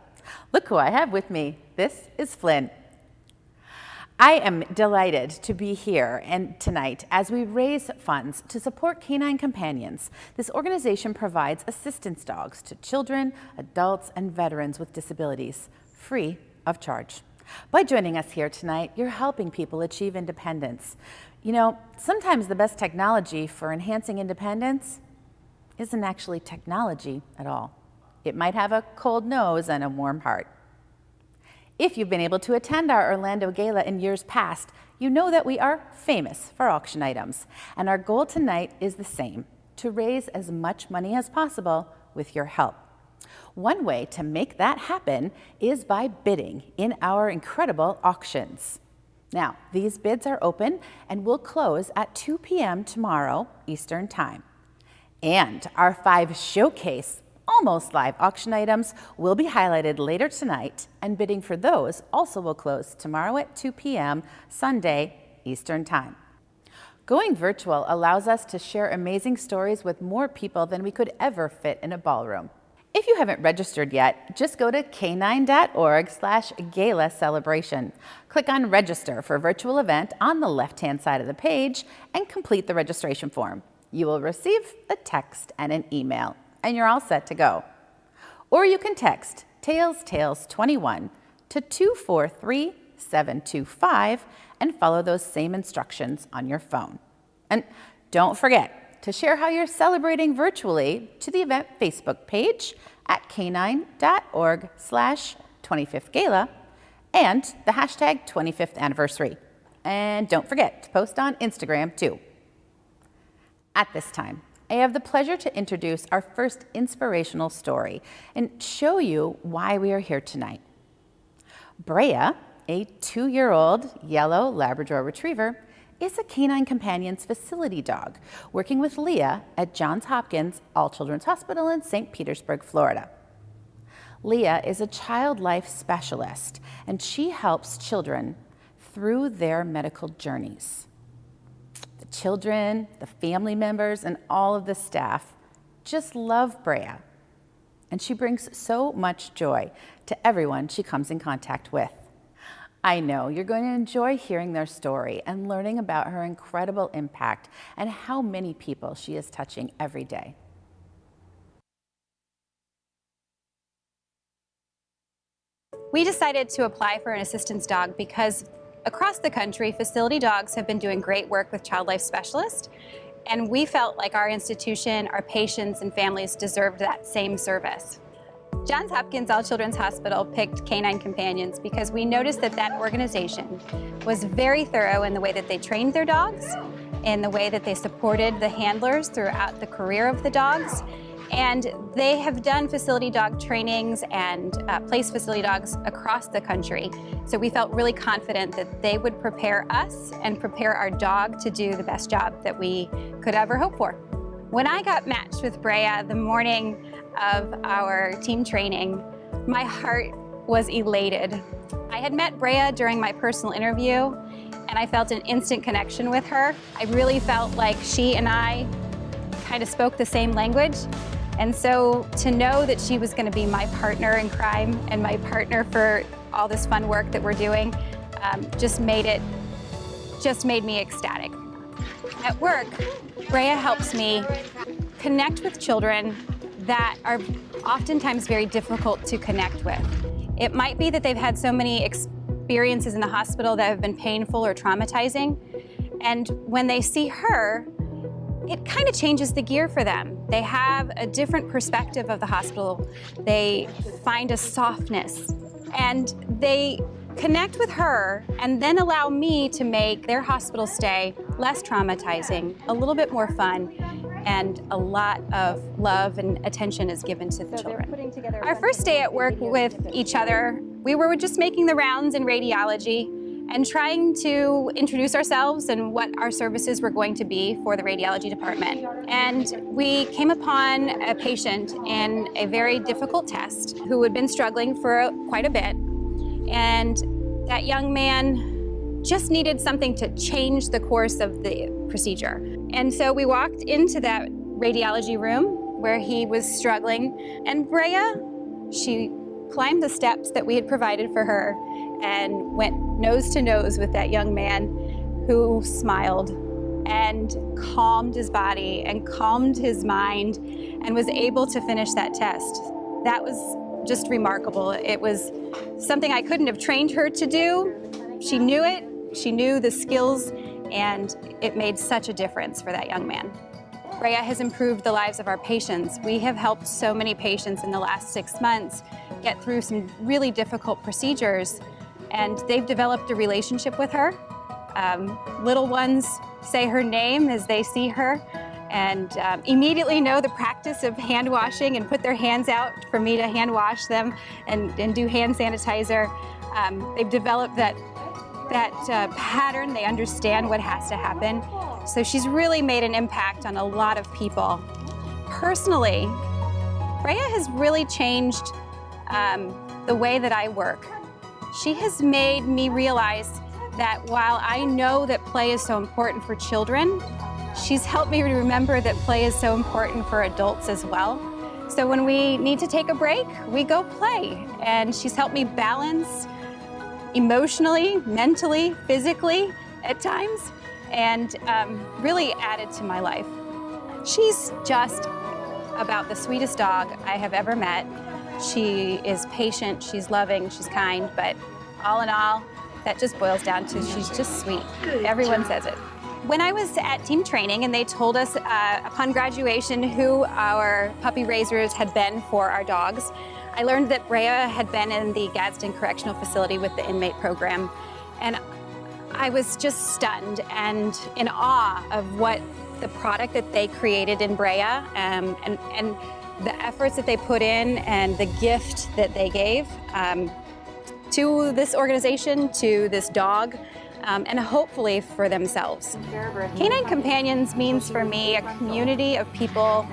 Look who I have with me. This is Flynn. I am delighted to be here and tonight as we raise funds to support Canine Companions. This organization provides assistance dogs to children, adults, and veterans with disabilities, free of charge. By joining us here tonight, you're helping people achieve independence. You know, sometimes the best technology for enhancing independence isn't actually technology at all. It might have a cold nose and a warm heart. If you've been able to attend our Orlando Gala in years past, you know that we are famous for auction items. And our goal tonight is the same, to raise as much money as possible with your help. One way to make that happen is by bidding in our incredible auctions. Now, these bids are open and will close at 2 p.m. tomorrow, Eastern Time. And our 5 showcase almost live auction items will be highlighted later tonight, and bidding for those also will close tomorrow at 2 p.m. Sunday, Eastern Time. Going virtual allows us to share amazing stories with more people than we could ever fit in a ballroom. If you haven't registered yet, just go to canine.org/gala celebration. Click on Register for Virtual Event on the left-hand side of the page and complete the registration form. You will receive a text and an email, and you're all set to go. Or you can text TailsTails21 to 243-725 and follow those same instructions on your phone. And don't forget to share how you're celebrating virtually to the event Facebook page at canine.org/25thgala and the hashtag 25th anniversary. And don't forget to post on Instagram too. At this time, I have the pleasure to introduce our first inspirational story and show you why we are here tonight. Brea, a 2-year-old yellow Labrador Retriever, is a Canine Companions facility dog working with Leah at Johns Hopkins All Children's Hospital in St. Petersburg, Florida. Leah is a child life specialist, and she helps children through their medical journeys. The children, the family members, and all of the staff just love Brea, and she brings so much joy to everyone she comes in contact with. I know you're going to enjoy hearing their story and learning about her incredible impact and how many people she is touching every day. We decided to apply for an assistance dog because across the country, facility dogs have been doing great work with child life specialists, and we felt like our institution, our patients and families deserved that same service. Johns Hopkins All Children's Hospital picked Canine Companions because we noticed that that organization was very thorough in the way that they trained their dogs, in the way that they supported the handlers throughout the career of the dogs, and they have done facility dog trainings and placed facility dogs across the country. So we felt really confident that they would prepare us and prepare our dog to do the best job that we could ever hope for. When I got matched with Brea the morning of our team training, my heart was elated. I had met Brea during my personal interview, and I felt an instant connection with her. I really felt like she and I kind of spoke the same language. And so to know that she was going to be my partner in crime and my partner for all this fun work that we're doing just made me ecstatic. At work, Brea helps me connect with children that are oftentimes very difficult to connect with. It might be that they've had so many experiences in the hospital that have been painful or traumatizing, and when they see her, it kind of changes the gear for them. They have a different perspective of the hospital. They find a softness, and they connect with her and then allow me to make their hospital stay less traumatizing, a little bit more fun, and a lot of love and attention is given to the children. Our first day at work with each other, we were just making the rounds in radiology. and trying to introduce ourselves and what our services were going to be for the radiology department. And we came upon a patient in a very difficult test who had been struggling for quite a bit. And that young man just needed something to change the course of the procedure. And so we walked into that radiology room where he was struggling, and Brea, she climbed the steps that we had provided for her and went nose to nose with that young man, who smiled and calmed his body and calmed his mind and was able to finish that test. That was just remarkable. It was something I couldn't have trained her to do. She knew it, she knew the skills, and it made such a difference for that young man. Brea has improved the lives of our patients. We have helped so many patients in the last 6 months get through some really difficult procedures, and they've developed a relationship with her. Little ones say her name as they see her and immediately know the practice of hand washing and put their hands out for me to hand wash them and do hand sanitizer. They've developed that pattern. They understand what has to happen. So she's really made an impact on a lot of people. Personally, Brea has really changed the way that I work. She has made me realize that while I know that play is so important for children, she's helped me remember that play is so important for adults as well. So when we need to take a break, we go play. And she's helped me balance emotionally, mentally, physically at times, and really added to my life. She's just about the sweetest dog I have ever met. She is patient, she's loving, she's kind, but all in all, that just boils down to she's just sweet. Everyone says it. When I was at team training and they told us upon graduation who our puppy raisers had been for our dogs, I learned that Brea had been in the Gadsden Correctional Facility with the inmate program. And I was just stunned and in awe of what the product that they created in Brea and the efforts that they put in and the gift that they gave to this organization, to this dog, and hopefully for themselves. Canine Companions means for me a community of people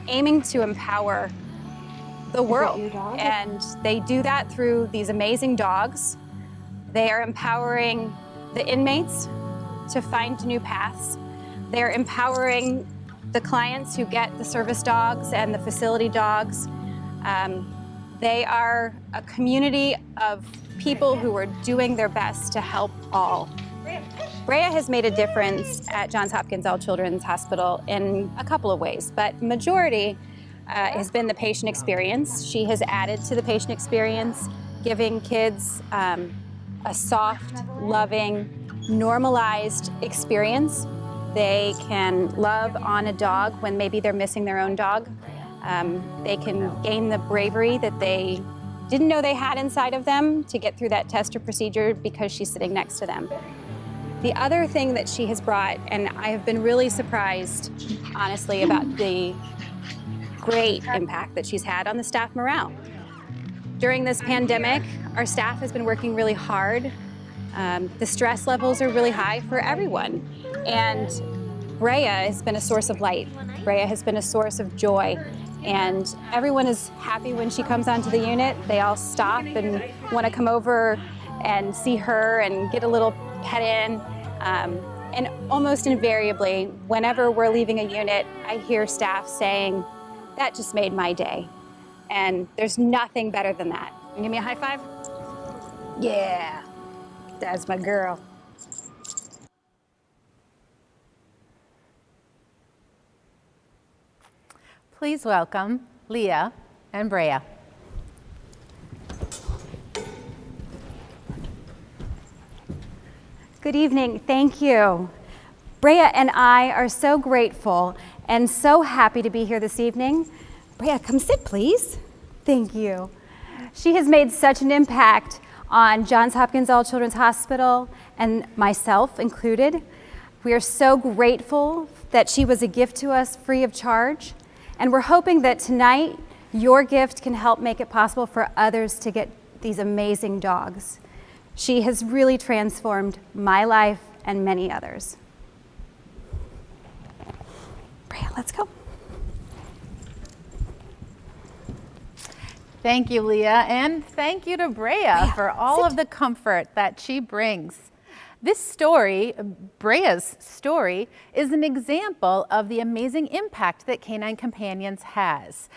aiming to empower the world. And they do that through these amazing dogs. They are empowering the inmates to find new paths. They're empowering the clients who get the service dogs and the facility dogs. They are a community of people who are doing their best to help all. Brea has made a difference at Johns Hopkins All Children's Hospital in a couple of ways, but majority has been the patient experience. She has added to the patient experience, giving kids a soft, loving, normalized experience. They can love on a dog when maybe they're missing their own dog. They can gain the bravery that they didn't know they had inside of them to get through that test or procedure because she's sitting next to them. The other thing that she has brought, and I have been really surprised, honestly, about the great impact that she's had on the staff morale. During this pandemic, our staff has been working really hard. The stress levels are really high for everyone. And Brea has been a source of light. Brea has been a source of joy. And everyone is happy when she comes onto the unit. They all stop and want to come over and see her and get a little pet in. And almost invariably, whenever we're leaving a unit, I hear staff saying, "That just made my day." And there's nothing better than that. Give me a high five. Yeah, that's my girl. Please welcome Leah and Brea. Good evening, thank you. Brea and I are so grateful and so happy to be here this evening. Brea, come sit, please. Thank you. She has made such an impact on Johns Hopkins All Children's Hospital and myself included. We are so grateful that she was a gift to us free of charge. And we're hoping that tonight, your gift can help make it possible for others to get these amazing dogs. She has really transformed my life and many others. Brea, let's go. Thank you, Leah, and thank you to Brea for all of the comfort that she brings. This story, Brea's story, is an example of the amazing impact that Canine Companions has.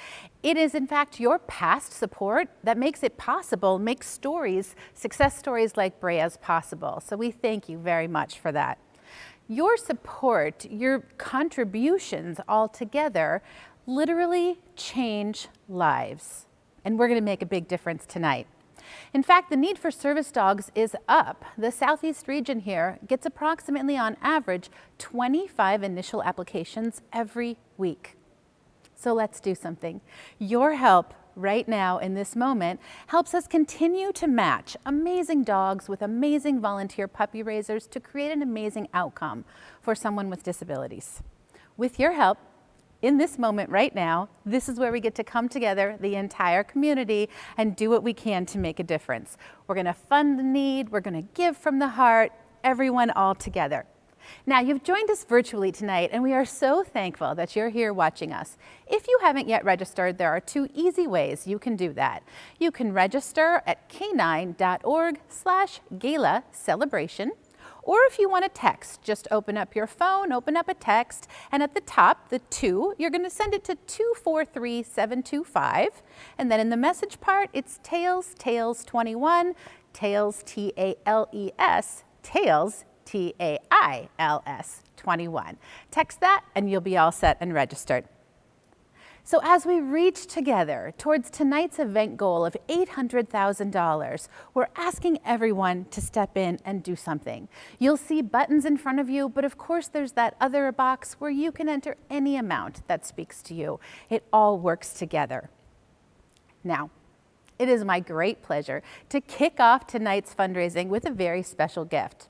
It is, in fact, your past support that makes it possible, makes stories, success stories like Brea's possible. So we thank you very much for that. Your support, your contributions all together literally change lives. And we're going to make a big difference tonight. In fact, the need for service dogs is up. The Southeast region here gets approximately on average 25 initial applications every week. So let's do something. Your help right now in this moment helps us continue to match amazing dogs with amazing volunteer puppy raisers to create an amazing outcome for someone with disabilities. With your help, in this moment right now, this is where we get to come together, the entire community, and do what we can to make a difference. We're going to fund the need, we're going to give from the heart, everyone all together. Now, you've joined us virtually tonight, and we are so thankful that you're here watching us. If you haven't yet registered, there are 2 easy ways you can do that. You can register at canine.org/Gala celebration. Or if you want to text, just open up your phone, open up a text, and at the top, the 2, you're going to send it to 243725. And then in the message part, it's Tails, Tails 21, Tails, T-A-L-E-S, Tails, T-A-I-L-S 21. Text that and you'll be all set and registered. So as we reach together towards tonight's event goal of $800,000, we're asking everyone to step in and do something. You'll see buttons in front of you, but of course there's that other box where you can enter any amount that speaks to you. It all works together. Now, it is my great pleasure to kick off tonight's fundraising with a very special gift.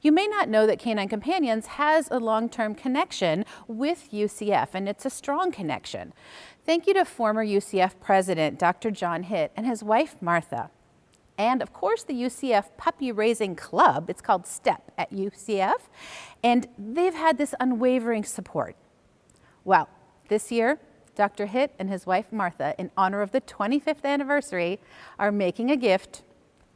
You may not know that Canine Companions has a long-term connection with UCF, and it's a strong connection. Thank you to former UCF President Dr. John Hitt and his wife Martha. And of course the UCF Puppy Raising Club, it's called STEP at UCF, and they've had this unwavering support. Well, this year, Dr. Hitt and his wife Martha, in honor of the 25th anniversary, are making a gift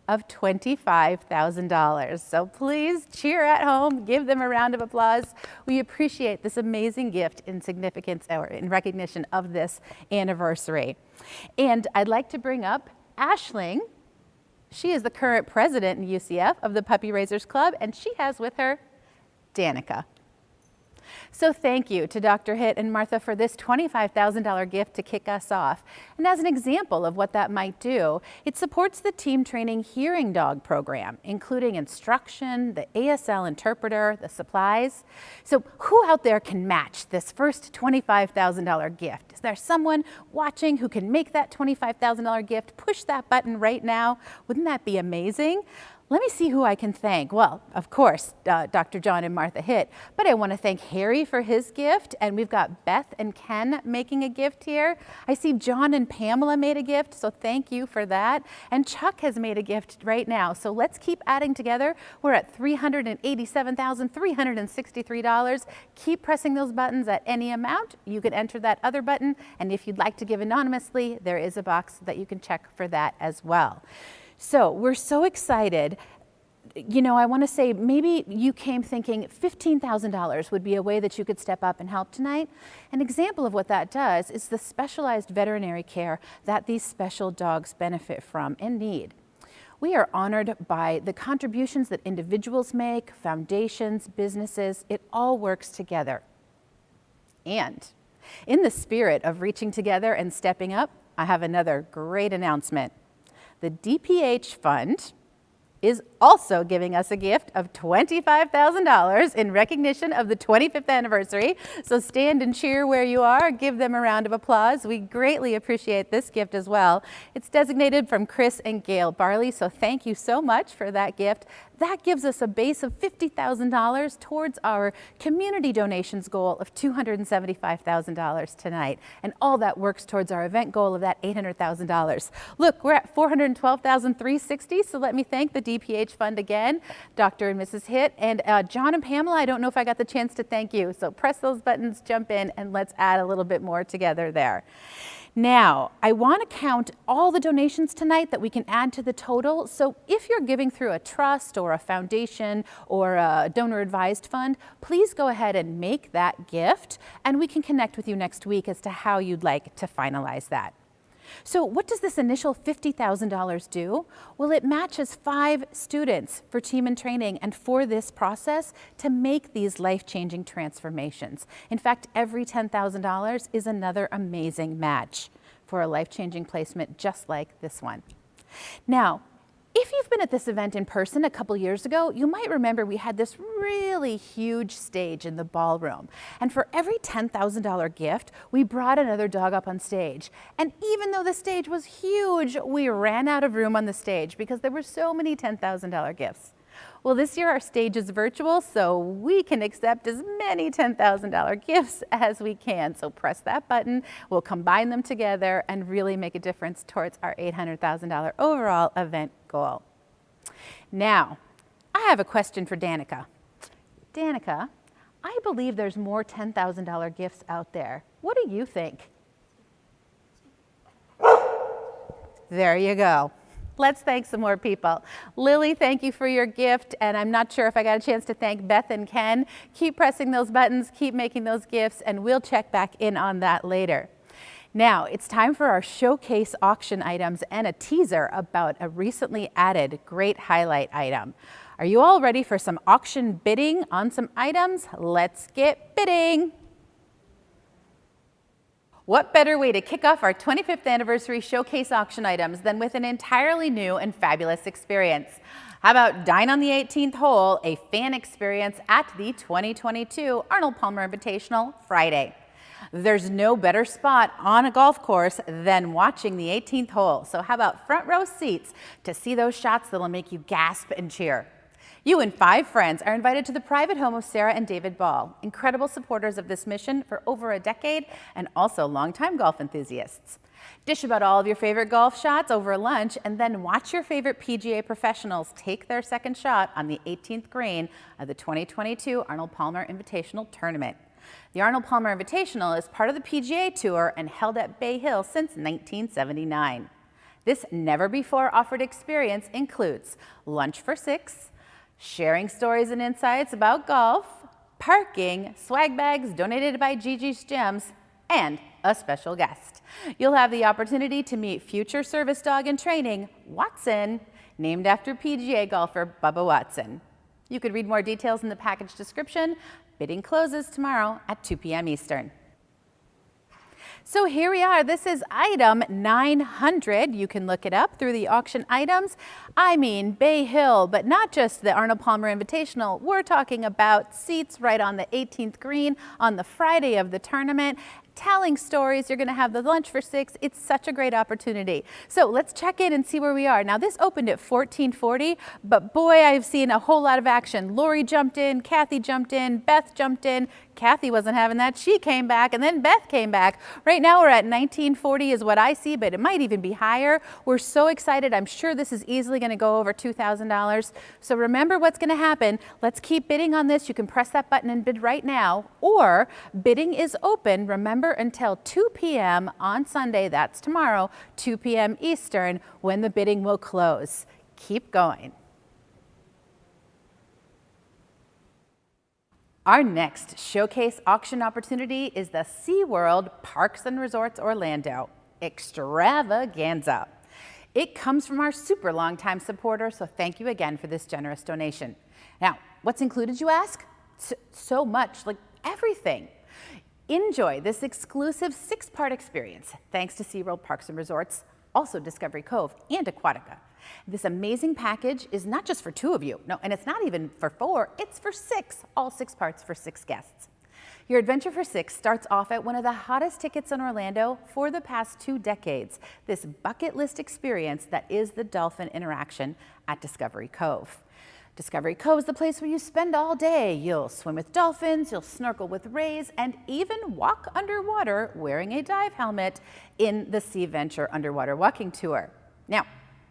of $25,000. So please cheer at home, give them a round of applause. We appreciate this amazing gift in significance or in recognition of this anniversary. And I'd like to bring up Aisling. She is the current president in UCF of the Puppy Raisers Club, and she has with her Danica. So thank you to Dr. Hitt and Martha for this $25,000 gift to kick us off. And as an example of what that might do, it supports the team training hearing dog program, including instruction, the ASL interpreter, the supplies. So who out there can match this first $25,000 gift? Is there someone watching who can make that $25,000 gift? Push that button right now. Wouldn't that be amazing? Let me see who I can thank. Well, of course, Dr. John and Martha Hitt, but I want to thank Harry for his gift, and we've got Beth and Ken making a gift here. I see John and Pamela made a gift, so thank you for that. And Chuck has made a gift right now, so let's keep adding together. We're at $387,363. Keep pressing those buttons at any amount. You can enter that other button, and if you'd like to give anonymously, there is a box that you can check for that as well. So we're so excited. You know, I want to say maybe you came thinking $15,000 would be a way that you could step up and help tonight. An example of what that does is the specialized veterinary care that these special dogs benefit from and need. We are honored by the contributions that individuals make, foundations, businesses, it all works together. And in the spirit of reaching together and stepping up, I have another great announcement. The DPH Fund is also giving us a gift of $25,000 in recognition of the 25th anniversary. So stand and cheer where you are. Give them a round of applause. We greatly appreciate this gift as well. It's designated from Chris and Gail Barley, so thank you so much for that gift. That gives us a base of $50,000 towards our community donations goal of $275,000 tonight. And all that works towards our event goal of that $800,000. Look, we're at $412,360, so let me thank the DPH Fund again, Dr. and Mrs. Hitt. And John and Pamela, I don't know if I got the chance to thank you. So press those buttons, jump in, and let's add a little bit more together there. Now, I want to count all the donations tonight that we can add to the total. So if you're giving through a trust or a foundation or a donor advised fund, please go ahead and make that gift, and we can connect with you next week as to how you'd like to finalize that. So what does this initial $50,000 do? Well, it matches 5 students for team and training and for this process to make these life-changing transformations. In fact, every $10,000 is another amazing match for a life-changing placement just like this one. Now, if you've been at this event in person a couple years ago, you might remember we had this really huge stage in the ballroom. And for every $10,000 gift, we brought another dog up on stage. And even though the stage was huge, we ran out of room on the stage because there were so many $10,000 gifts. Well, this year our stage is virtual, so we can accept as many $10,000 gifts as we can. So press that button, we'll combine them together and really make a difference towards our $800,000 overall event goal. Now, I have a question for Danica. Danica, I believe there's more $10,000 gifts out there. What do you think? There you go. Let's thank some more people. Lily, thank you for your gift, and I'm not sure if I got a chance to thank Beth and Ken. Keep pressing those buttons, keep making those gifts, and we'll check back in on that later. Now, it's time for our showcase auction items and a teaser about a recently added great highlight item. Are you all ready for some auction bidding on some items? Let's get bidding. What better way to kick off our 25th anniversary showcase auction items than with an entirely new and fabulous experience? How about Dine on the 18th Hole, a fan experience at the 2022 Arnold Palmer Invitational Friday. There's no better spot on a golf course than watching the 18th hole. So how about front row seats to see those shots that'll make you gasp and cheer? You and 5 friends are invited to the private home of Sarah and David Ball, incredible supporters of this mission for over a decade and also longtime golf enthusiasts. Dish about all of your favorite golf shots over lunch and then watch your favorite PGA professionals take their second shot on the 18th green of the 2022 Arnold Palmer Invitational Tournament. The Arnold Palmer Invitational is part of the PGA Tour and held at Bay Hill since 1979. This never-before-offered experience includes lunch for 6, sharing stories and insights about golf, parking, swag bags donated by Gigi's Gems, and a special guest. You'll have the opportunity to meet future service dog in training, Watson, named after PGA golfer Bubba Watson. You could read more details in the package description. Bidding closes tomorrow at 2 p.m. Eastern. So here we are. This is item 900. You can look it up through the auction items. I mean Bay Hill, but not just the Arnold Palmer Invitational. We're talking about seats right on the 18th green on the Friday of the tournament. Telling stories, you're going to have the lunch for 6. It's such a great opportunity. So let's check in and see where we are. Now this opened at 1440, but boy, I've seen a whole lot of action. Lori jumped in, Kathy jumped in, Beth jumped in. Kathy wasn't having that. She came back, and then Beth came back. Right now we're at 1940 is what I see, but it might even be higher. We're so excited. I'm sure this is easily going to go over $2,000. So remember what's going to happen. Let's keep bidding on this. You can press that button and bid right now, or bidding is open, remember, until 2 p.m. on Sunday. That's tomorrow, 2 p.m. Eastern, when the bidding will close. Keep going. Our next showcase auction opportunity is the SeaWorld Parks and Resorts Orlando Extravaganza. It comes from our super long-time supporter, so thank you again for this generous donation. Now, what's included, you ask? So much, like everything. Enjoy this exclusive 6-part experience thanks to SeaWorld Parks and Resorts, also Discovery Cove and Aquatica. This amazing package is not just for 2 of you, no, and it's not even for 4, it's for 6, all 6 parts for 6 guests. Your adventure for 6 starts off at one of the hottest tickets in Orlando for the past 2 decades, this bucket list experience that is the dolphin interaction at Discovery Cove. Discovery Cove is the place where you spend all day. You'll swim with dolphins, you'll snorkel with rays, and even walk underwater wearing a dive helmet in the Sea Venture Underwater Walking Tour. Now,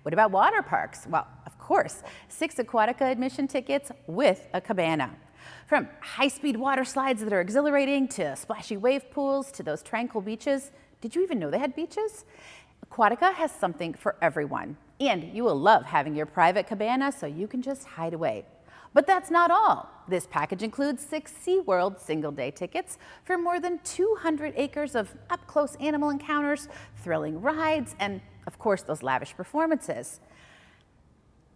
What about water parks? Well, of course, 6 Aquatica admission tickets with a cabana. From high-speed water slides that are exhilarating to splashy wave pools to those tranquil beaches. Did you even know they had beaches? Aquatica has something for everyone. And you will love having your private cabana so you can just hide away. But that's not all. This package includes 6 SeaWorld single-day tickets for more than 200 acres of up-close animal encounters, thrilling rides, and of course those lavish performances.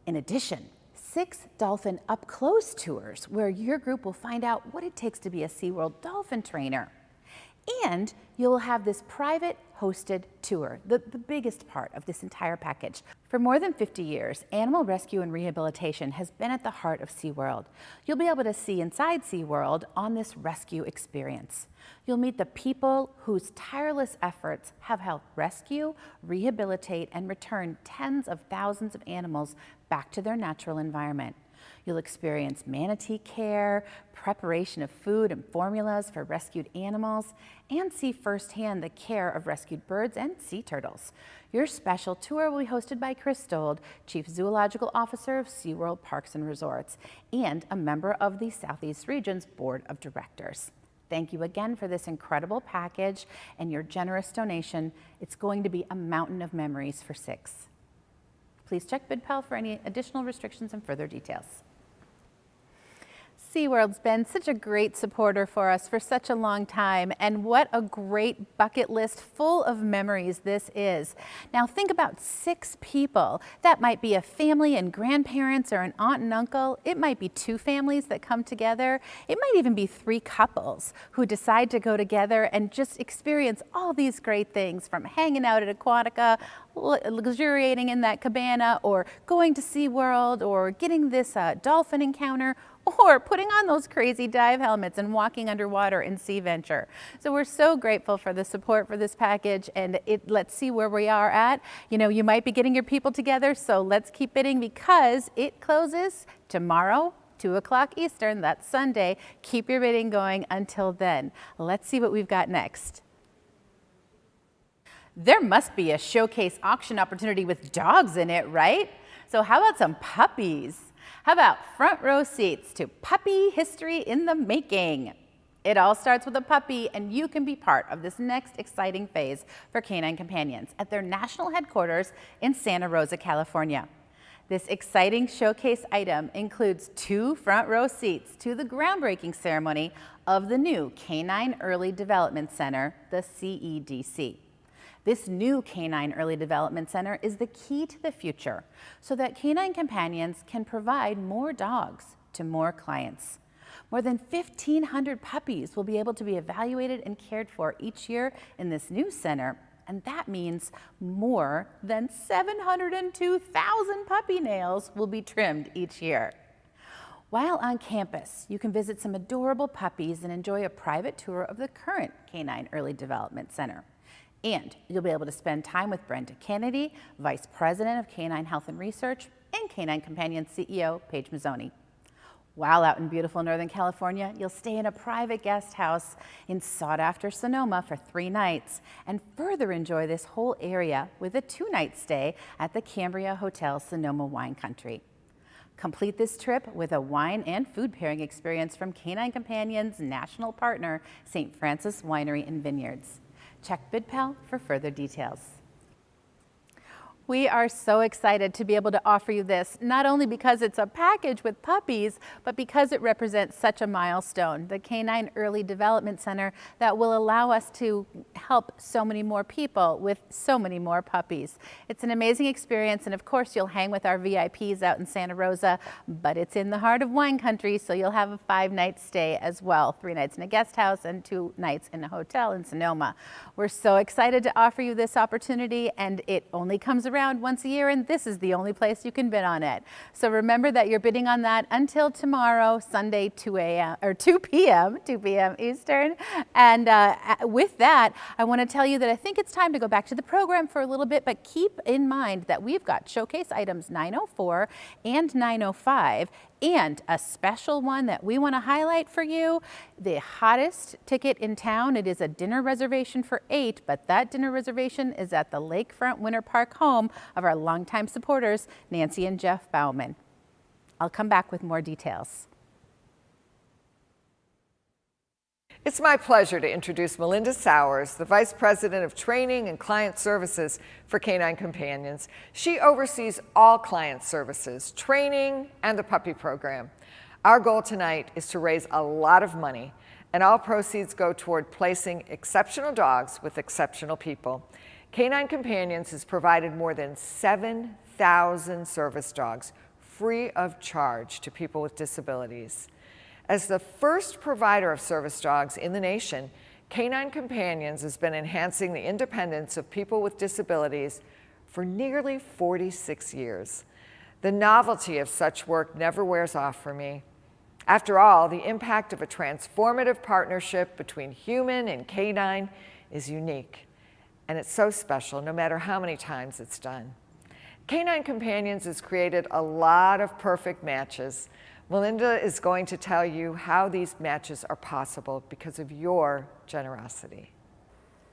In addition, 6 dolphin up-close tours where your group will find out what it takes to be a SeaWorld dolphin trainer. And you'll have this private hosted tour, the biggest part of this entire package. For more than 50 years, animal rescue and rehabilitation has been at the heart of SeaWorld. You'll be able to see inside SeaWorld on this rescue experience. You'll meet the people whose tireless efforts have helped rescue, rehabilitate, and return tens of thousands of animals back to their natural environment. You'll experience manatee care, preparation of food and formulas for rescued animals, and see firsthand the care of rescued birds and sea turtles. Your special tour will be hosted by Chris Stold, Chief Zoological Officer of SeaWorld Parks and Resorts, and a member of the Southeast Region's Board of Directors. Thank you again for this incredible package and your generous donation. It's going to be a mountain of memories for 6. Please check BidPal for any additional restrictions and further details. SeaWorld's been such a great supporter for us for such a long time, and what a great bucket list full of memories this is. Now think about 6 people. That might be a family and grandparents or an aunt and uncle. It might be 2 families that come together. It might even be 3 couples who decide to go together and just experience all these great things, from hanging out at Aquatica, luxuriating in that cabana, or going to SeaWorld, or getting this dolphin encounter, or putting on those crazy dive helmets and walking underwater in Sea Venture. So we're so grateful for the support for this package, and let's see where we are at. You know, you might be getting your people together, so let's keep bidding because it closes tomorrow, 2 o'clock Eastern, that's Sunday. Keep your bidding going until then. Let's see what we've got next. There must be a showcase auction opportunity with dogs in it, right? So how about some puppies? How about front row seats to puppy history in the making? It all starts with a puppy, and you can be part of this next exciting phase for Canine Companions at their national headquarters in Santa Rosa, California. This exciting showcase item includes 2 front row seats to the groundbreaking ceremony of the new Canine Early Development Center, the CEDC. This new Canine Early Development Center is the key to the future so that Canine Companions can provide more dogs to more clients. More than 1,500 puppies will be able to be evaluated and cared for each year in this new center, and that means more than 702,000 puppy nails will be trimmed each year. While on campus, you can visit some adorable puppies and enjoy a private tour of the current Canine Early Development Center. And you'll be able to spend time with Brenda Kennedy, Vice President of Canine Health and Research, and Canine Companions CEO Paige Mazzoni. While out in beautiful Northern California, you'll stay in a private guest house in sought-after Sonoma for 3 nights and further enjoy this whole area with a 2-night stay at the Cambria Hotel Sonoma Wine Country. Complete this trip with a wine and food pairing experience from Canine Companions' national partner, St. Francis Winery and Vineyards. Check BidPal for further details. We are so excited to be able to offer you this, not only because it's a package with puppies, but because it represents such a milestone, the Canine Early Development Center that will allow us to help so many more people with so many more puppies. It's an amazing experience, and of course you'll hang with our VIPs out in Santa Rosa, but it's in the heart of wine country, so you'll have a 5-night stay as well, 3 nights in a guest house and 2 nights in a hotel in Sonoma. We're so excited to offer you this opportunity, and it only comes around once a year, and this is the only place you can bid on it. So remember that you're bidding on that until tomorrow, Sunday, 2 p.m. Eastern. And with that, I want to tell you that I think it's time to go back to the program for a little bit, but keep in mind that we've got showcase items 904 and 905 And a special one that we want to highlight for you, the hottest ticket in town. It is a dinner reservation for 8, but that dinner reservation is at the Lakefront Winter Park home of our longtime supporters, Nancy and Jeff Bauman. I'll come back with more details. It's my pleasure to introduce Melinda Sowers, the Vice President of Training and Client Services for Canine Companions. She oversees all client services, training, and the puppy program. Our goal tonight is to raise a lot of money, and all proceeds go toward placing exceptional dogs with exceptional people. Canine Companions has provided more than 7,000 service dogs free of charge to people with disabilities. As the first provider of service dogs in the nation, Canine Companions has been enhancing the independence of people with disabilities for nearly 46 years. The novelty of such work never wears off for me. After all, the impact of a transformative partnership between human and canine is unique, and it's so special no matter how many times it's done. Canine Companions has created a lot of perfect matches. Melinda is going to tell you how these matches are possible because of your generosity.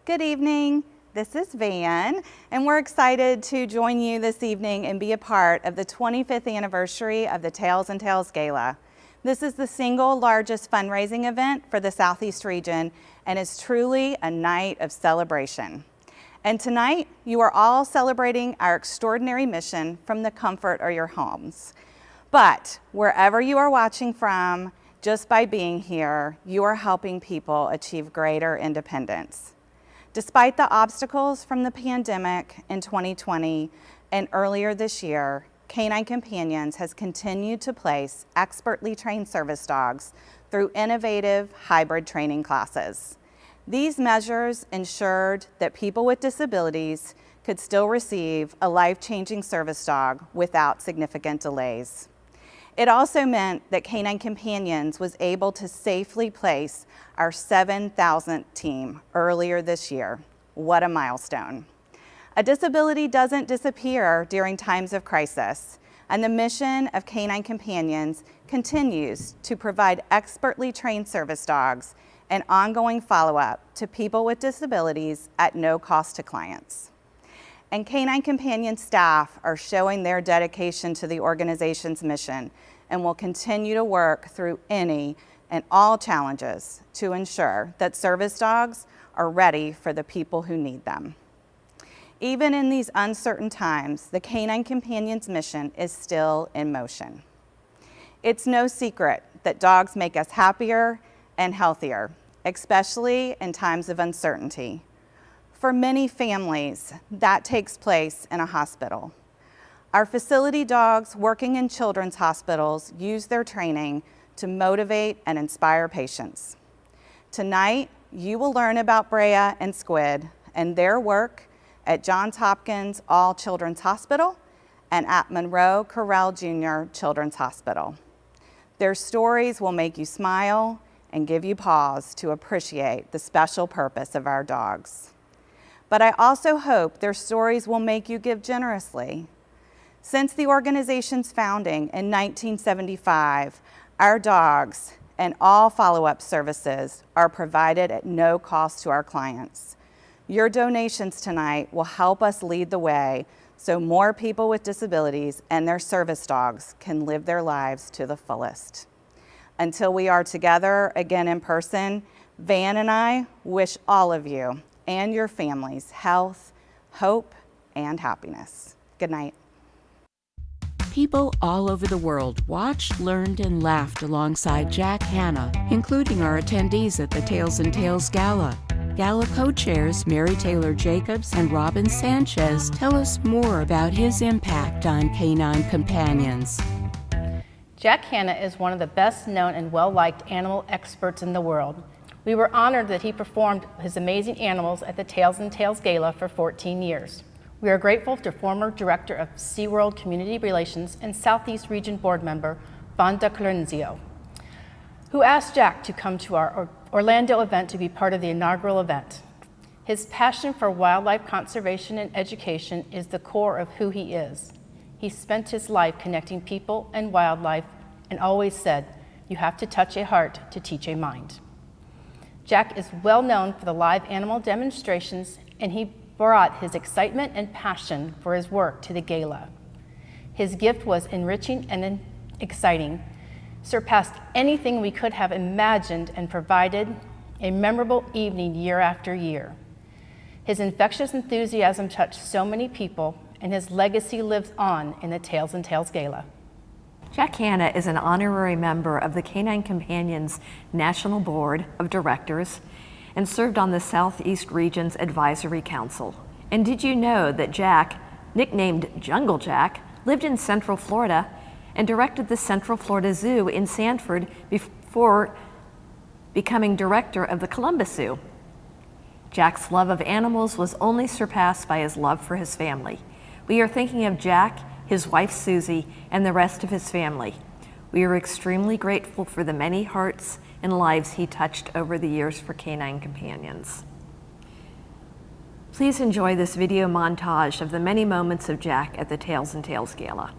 Good evening. This is Van, and we're excited to join you this evening and be a part of the 25th anniversary of the Tails and Tails Gala. This is the single largest fundraising event for the Southeast region and is truly a night of celebration. And tonight, you are all celebrating our extraordinary mission from the comfort of your homes. But wherever you are watching from, just by being here, you are helping people achieve greater independence. Despite the obstacles from the pandemic in 2020 and earlier this year, Canine Companions has continued to place expertly trained service dogs through innovative hybrid training classes. These measures ensured that people with disabilities could still receive a life-changing service dog without significant delays. It also meant that Canine Companions was able to safely place our 7,000th team earlier this year. What a milestone. A disability doesn't disappear during times of crisis, and the mission of Canine Companions continues to provide expertly trained service dogs and ongoing follow-up to people with disabilities at no cost to clients. And Canine Companion staff are showing their dedication to the organization's mission and will continue to work through any and all challenges to ensure that service dogs are ready for the people who need them. Even in these uncertain times, the Canine Companions mission is still in motion. It's no secret that dogs make us happier and healthier, especially in times of uncertainty. For many families, that takes place in a hospital. Our facility dogs working in children's hospitals use their training to motivate and inspire patients. Tonight, you will learn about Brea and Squid and their work at Johns Hopkins All Children's Hospital and at Monroe Correll Jr. Children's Hospital. Their stories will make you smile and give you pause to appreciate the special purpose of our dogs. But I also hope their stories will make you give generously. Since the organization's founding in 1975, our dogs and all follow-up services are provided at no cost to our clients. Your donations tonight will help us lead the way so more people with disabilities and their service dogs can live their lives to the fullest. Until we are together again in person, Van and I wish all of you and your families health, hope, and happiness. Good night. People all over the world watched, learned, and laughed alongside Jack Hanna, including our attendees at the Tails and Tails Gala. Gala co-chairs Mary Taylor Jacobs and Robin Sanchez tell us more about his impact on Canine Companions. Jack Hanna is one of the best known and well-liked animal experts in the world. We were honored that he performed his amazing animals at the Tails and Tails Gala for 14 years. We are grateful to former Director of SeaWorld Community Relations and Southeast Region Board Member Vanda Clorenzio, who asked Jack to come to our Orlando event to be part of the inaugural event. His passion for wildlife conservation and education is the core of who he is. He spent his life connecting people and wildlife and always said, "You have to touch a heart to teach a mind." Jack is well known for the live animal demonstrations, and he brought his excitement and passion for his work to the gala. His gift was enriching and exciting, surpassed anything we could have imagined, and provided a memorable evening year after year. His infectious enthusiasm touched so many people, and his legacy lives on in the Tails and Tales Gala. Jack Hanna is an honorary member of the Canine Companions National Board of Directors and served on the Southeast Region's Advisory Council. And did you know that Jack, nicknamed Jungle Jack, lived in Central Florida and directed the Central Florida Zoo in Sanford before becoming director of the Columbus Zoo? Jack's love of animals was only surpassed by his love for his family. We are thinking of Jack, his wife Susie, and the rest of his family. We are extremely grateful for the many hearts and lives he touched over the years for Canine Companions. Please enjoy this video montage of the many moments of Jack at the Tails and Tales Gala.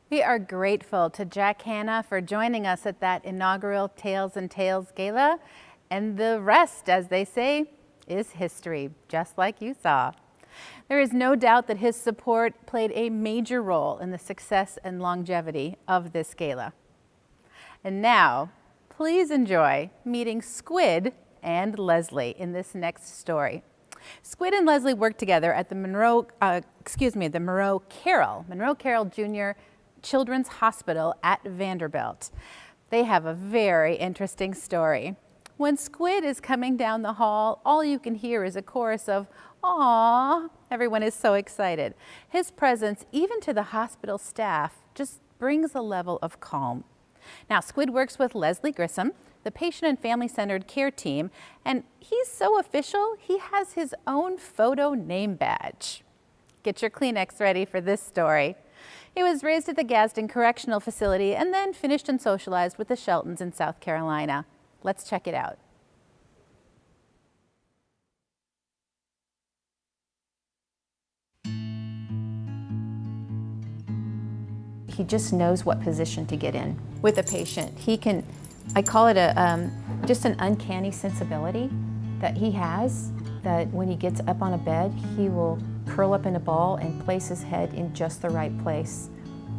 We are grateful to Jack Hanna for joining us at that inaugural Tails and Tales Gala, and the rest, as they say, is history, just like you saw. There is no doubt that his support played a major role in the success and longevity of this gala. And now, please enjoy meeting Squid and Leslie in this next story. Squid and Leslie worked together at the Monroe Carroll Jr. Children's Hospital at Vanderbilt. They have a very interesting story. When Squid is coming down the hall, all you can hear is a chorus of "Aww." Everyone is so excited. His presence, even to the hospital staff, just brings a level of calm. Now, Squid works with Leslie Grissom, the patient and family-centered care team, and he's so official, he has his own photo name badge. Get your Kleenex ready for this story. He was raised at the Gadsden Correctional Facility and then finished and socialized with the Sheltons in South Carolina. Let's check it out. He just knows what position to get in with a patient. He can, I call it just an uncanny sensibility that he has, that when he gets up on a bed, he will curl up in a ball and place his head in just the right place.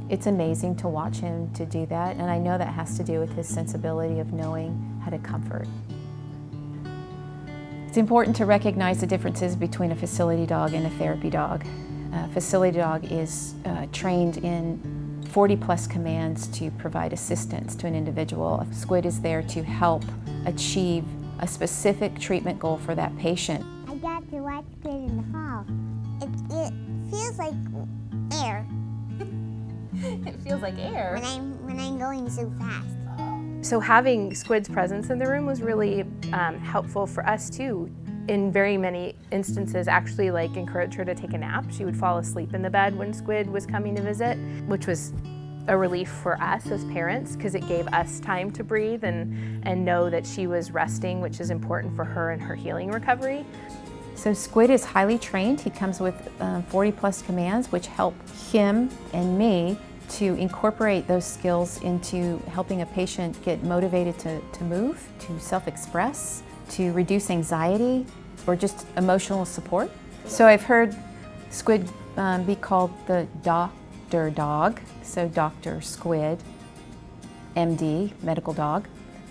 It's amazing to watch him to do that, and I know that has to do with his sensibility of knowing how to comfort. It's important to recognize the differences between a facility dog and a therapy dog. A facility dog is trained in 40+ commands to provide assistance to an individual. Squid is there to help achieve a specific treatment goal for that patient. I got to watch Squid in the hall. It feels like air. It feels like air. When I'm going so fast. So having Squid's presence in the room was really helpful for us too. In very many instances, actually encourage her to take a nap. She would fall asleep in the bed when Squid was coming to visit, which was a relief for us as parents because it gave us time to breathe and know that she was resting, which is important for her and her healing recovery. So Squid is highly trained. He comes with 40+ commands, which help him and me to incorporate those skills into helping a patient get motivated to move, to self-express, to reduce anxiety, or just emotional support. So I've heard Squid be called the doctor dog, so Dr. Squid, MD, medical dog.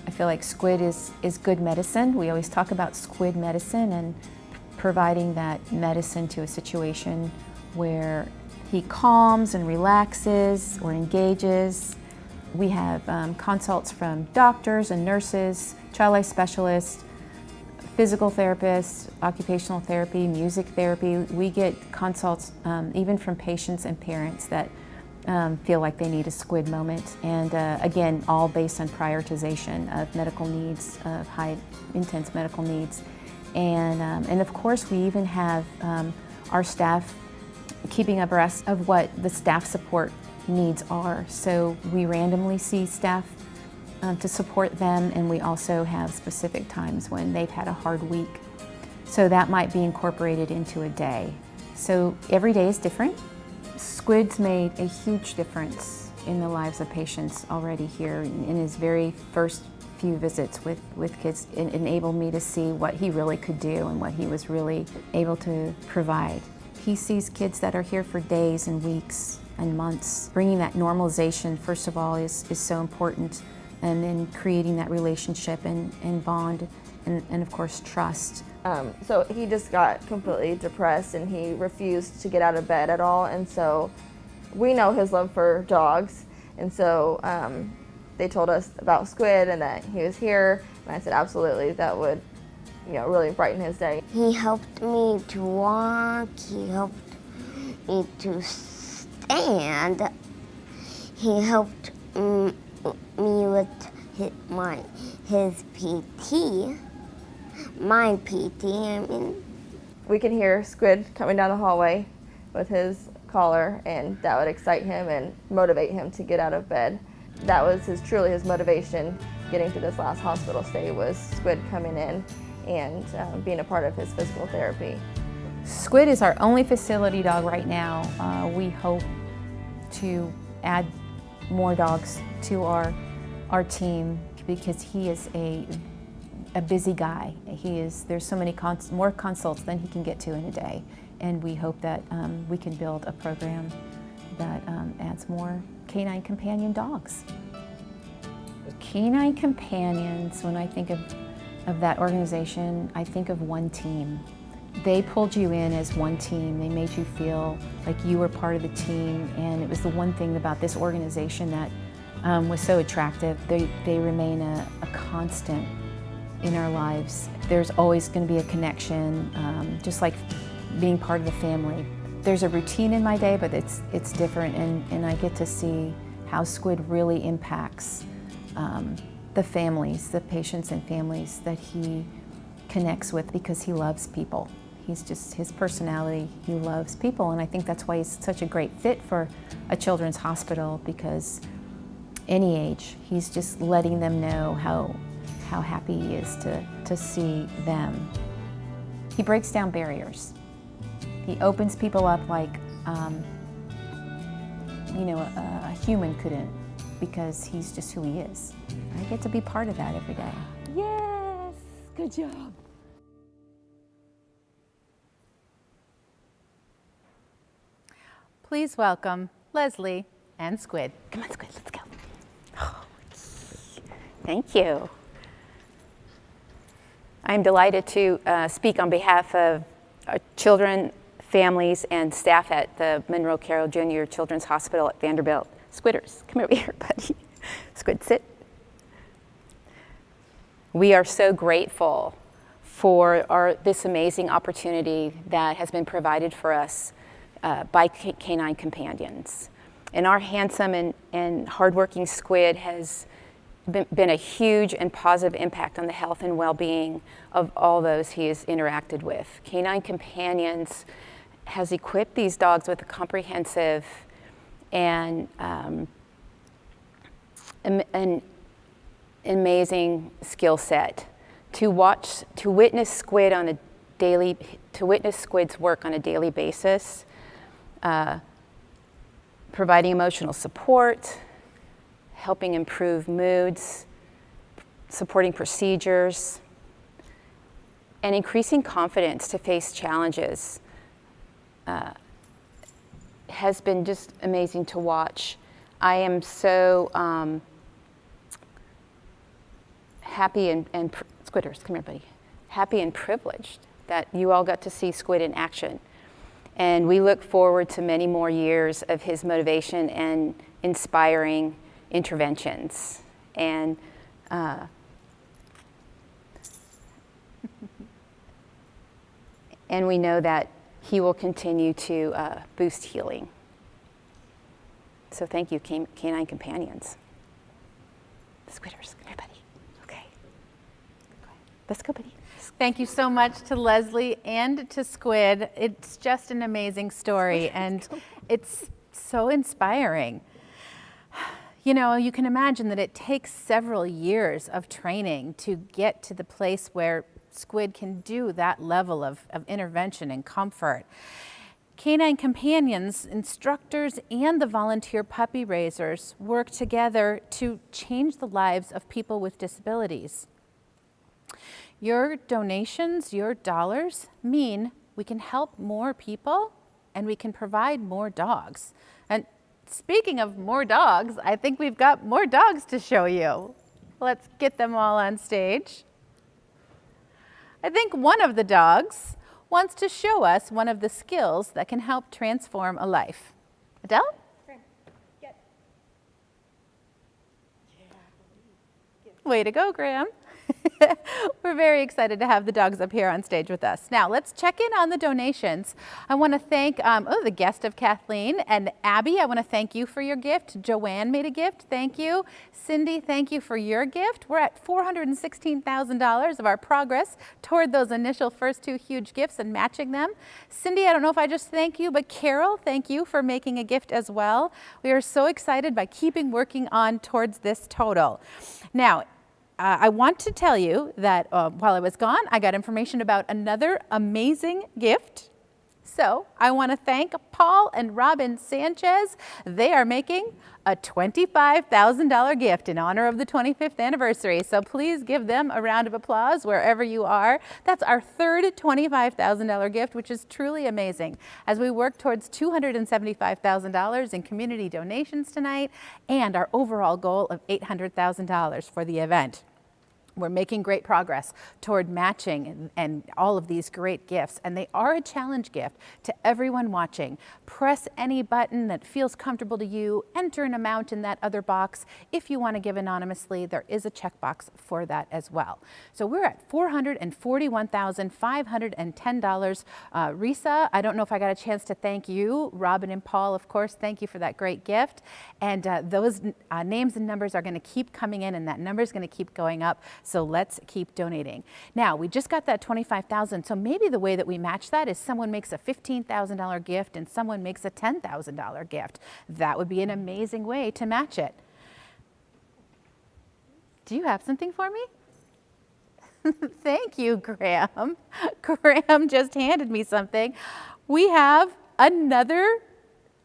I feel like Squid is good medicine. We always talk about Squid medicine and providing that medicine to a situation where he calms and relaxes or engages. We have consults from doctors and nurses, child life specialists, physical therapists, occupational therapy, music therapy. We get consults even from patients and parents that feel like they need a Squid moment. And again, all based on prioritization of medical needs, of high intense medical needs. And of course, we even have our staff keeping abreast of what the staff support needs are. So we randomly see staff to support them, and we also have specific times when they've had a hard week. So that might be incorporated into a day. So every day is different. Squid's made a huge difference in the lives of patients already here. In his very first few visits with kids, it enabled me to see what he really could do and what he was really able to provide. He sees kids that are here for days and weeks and months. Bringing that normalization, first of all, is so important, and then creating that relationship and bond and of course trust. So he just got completely depressed and he refused to get out of bed at all, and so we know his love for dogs, and so they told us about Squid and that he was here, and I said absolutely, that would really brighten his day. He helped me to walk, he helped me to stand, he helped me with his PT, my PT, I mean. We can hear Squid coming down the hallway with his collar, and that would excite him and motivate him to get out of bed. That was truly his motivation getting through this last hospital stay, was Squid coming in and being a part of his physical therapy. Squid is our only facility dog right now. We hope to add more dogs to our team because he is a busy guy. There's so many more consults than he can get to in a day. And we hope that we can build a program that adds more canine companion dogs. Canine Companions, when I think of that organization, I think of one team. They pulled you in as one team. They made you feel like you were part of the team, and it was the one thing about this organization that was so attractive. They remain a constant in our lives. There's always going to be a connection, just like being part of the family. There's a routine in my day, but it's different, and I get to see how Squid really impacts the families, the patients and families that he connects with because he loves people. He's just, his personality, he loves people, and I think that's why he's such a great fit for a children's hospital, because any age, he's just letting them know how happy he is to see them. He breaks down barriers. He opens people up like, a human couldn't, because he's just who he is. I get to be part of that every day. Yes, good job. Please welcome Leslie and Squid. Come on, Squid, let's go. Oh, thank you. I'm delighted to speak on behalf of children, families, and staff at the Monroe Carroll Jr. Children's Hospital at Vanderbilt. Squidders, come over here, buddy. Squid, sit. We are so grateful for this amazing opportunity that has been provided for us by Canine Companions. And our handsome and hardworking Squid has been a huge and positive impact on the health and well-being of all those he has interacted with. Canine Companions has equipped these dogs with a comprehensive and an amazing skill set to witness Squid's work on a daily basis, providing emotional support, helping improve moods, supporting procedures, and increasing confidence to face challenges has been just amazing to watch. I am so happy and Squidders, come here, buddy. Happy and privileged that you all got to see Squid in action. And we look forward to many more years of his motivation and inspiring interventions. And and we know that he will continue to boost healing. So thank you, Canine Companions. Squidders, come here, buddy. Okay. Let's go, buddy. Thank you so much to Leslie and to Squid. It's just an amazing story, and it's so inspiring. You know, you can imagine that it takes several years of training to get to the place where Squid can do that level of intervention and comfort. Canine Companions, instructors, and the volunteer puppy raisers work together to change the lives of people with disabilities. Your donations, your dollars, mean we can help more people and we can provide more dogs. And speaking of more dogs, I think we've got more dogs to show you. Let's get them all on stage. I think one of the dogs wants to show us one of the skills that can help transform a life. Adele? Way to go, Graham. We're very excited to have the dogs up here on stage with us. Now, let's check in on the donations. I want to thank the guest of Kathleen and Abby. I want to thank you for your gift. Joanne made a gift. Thank you. Cindy, thank you for your gift. We're at $416,000 of our progress toward those initial first two huge gifts and matching them. Cindy, I don't know if I just thank you, but Carol, thank you for making a gift as well. We are so excited by keeping working on towards this total. Now, I want to tell you that while I was gone, I got information about another amazing gift. So I want to thank Paul and Robin Sanchez. They are making a $25,000 gift in honor of the 25th anniversary. So please give them a round of applause wherever you are. That's our third $25,000 gift, which is truly amazing as we work towards $275,000 in community donations tonight and our overall goal of $800,000 for the event. We're making great progress toward matching and all of these great gifts, and they are a challenge gift to everyone watching. Press any button that feels comfortable to you, enter an amount in that other box. If you want to give anonymously, there is a checkbox for that as well. So we're at $441,510. Risa, I don't know if I got a chance to thank you. Robin and Paul, of course, thank you for that great gift. And those names and numbers are going to keep coming in, and that number is going to keep going up. So let's keep donating. Now, we just got that $25,000. So maybe the way that we match that is someone makes a $15,000 gift and someone makes a $10,000 gift. That would be an amazing way to match it. Do you have something for me? Thank you, Graham. Graham just handed me something. We have another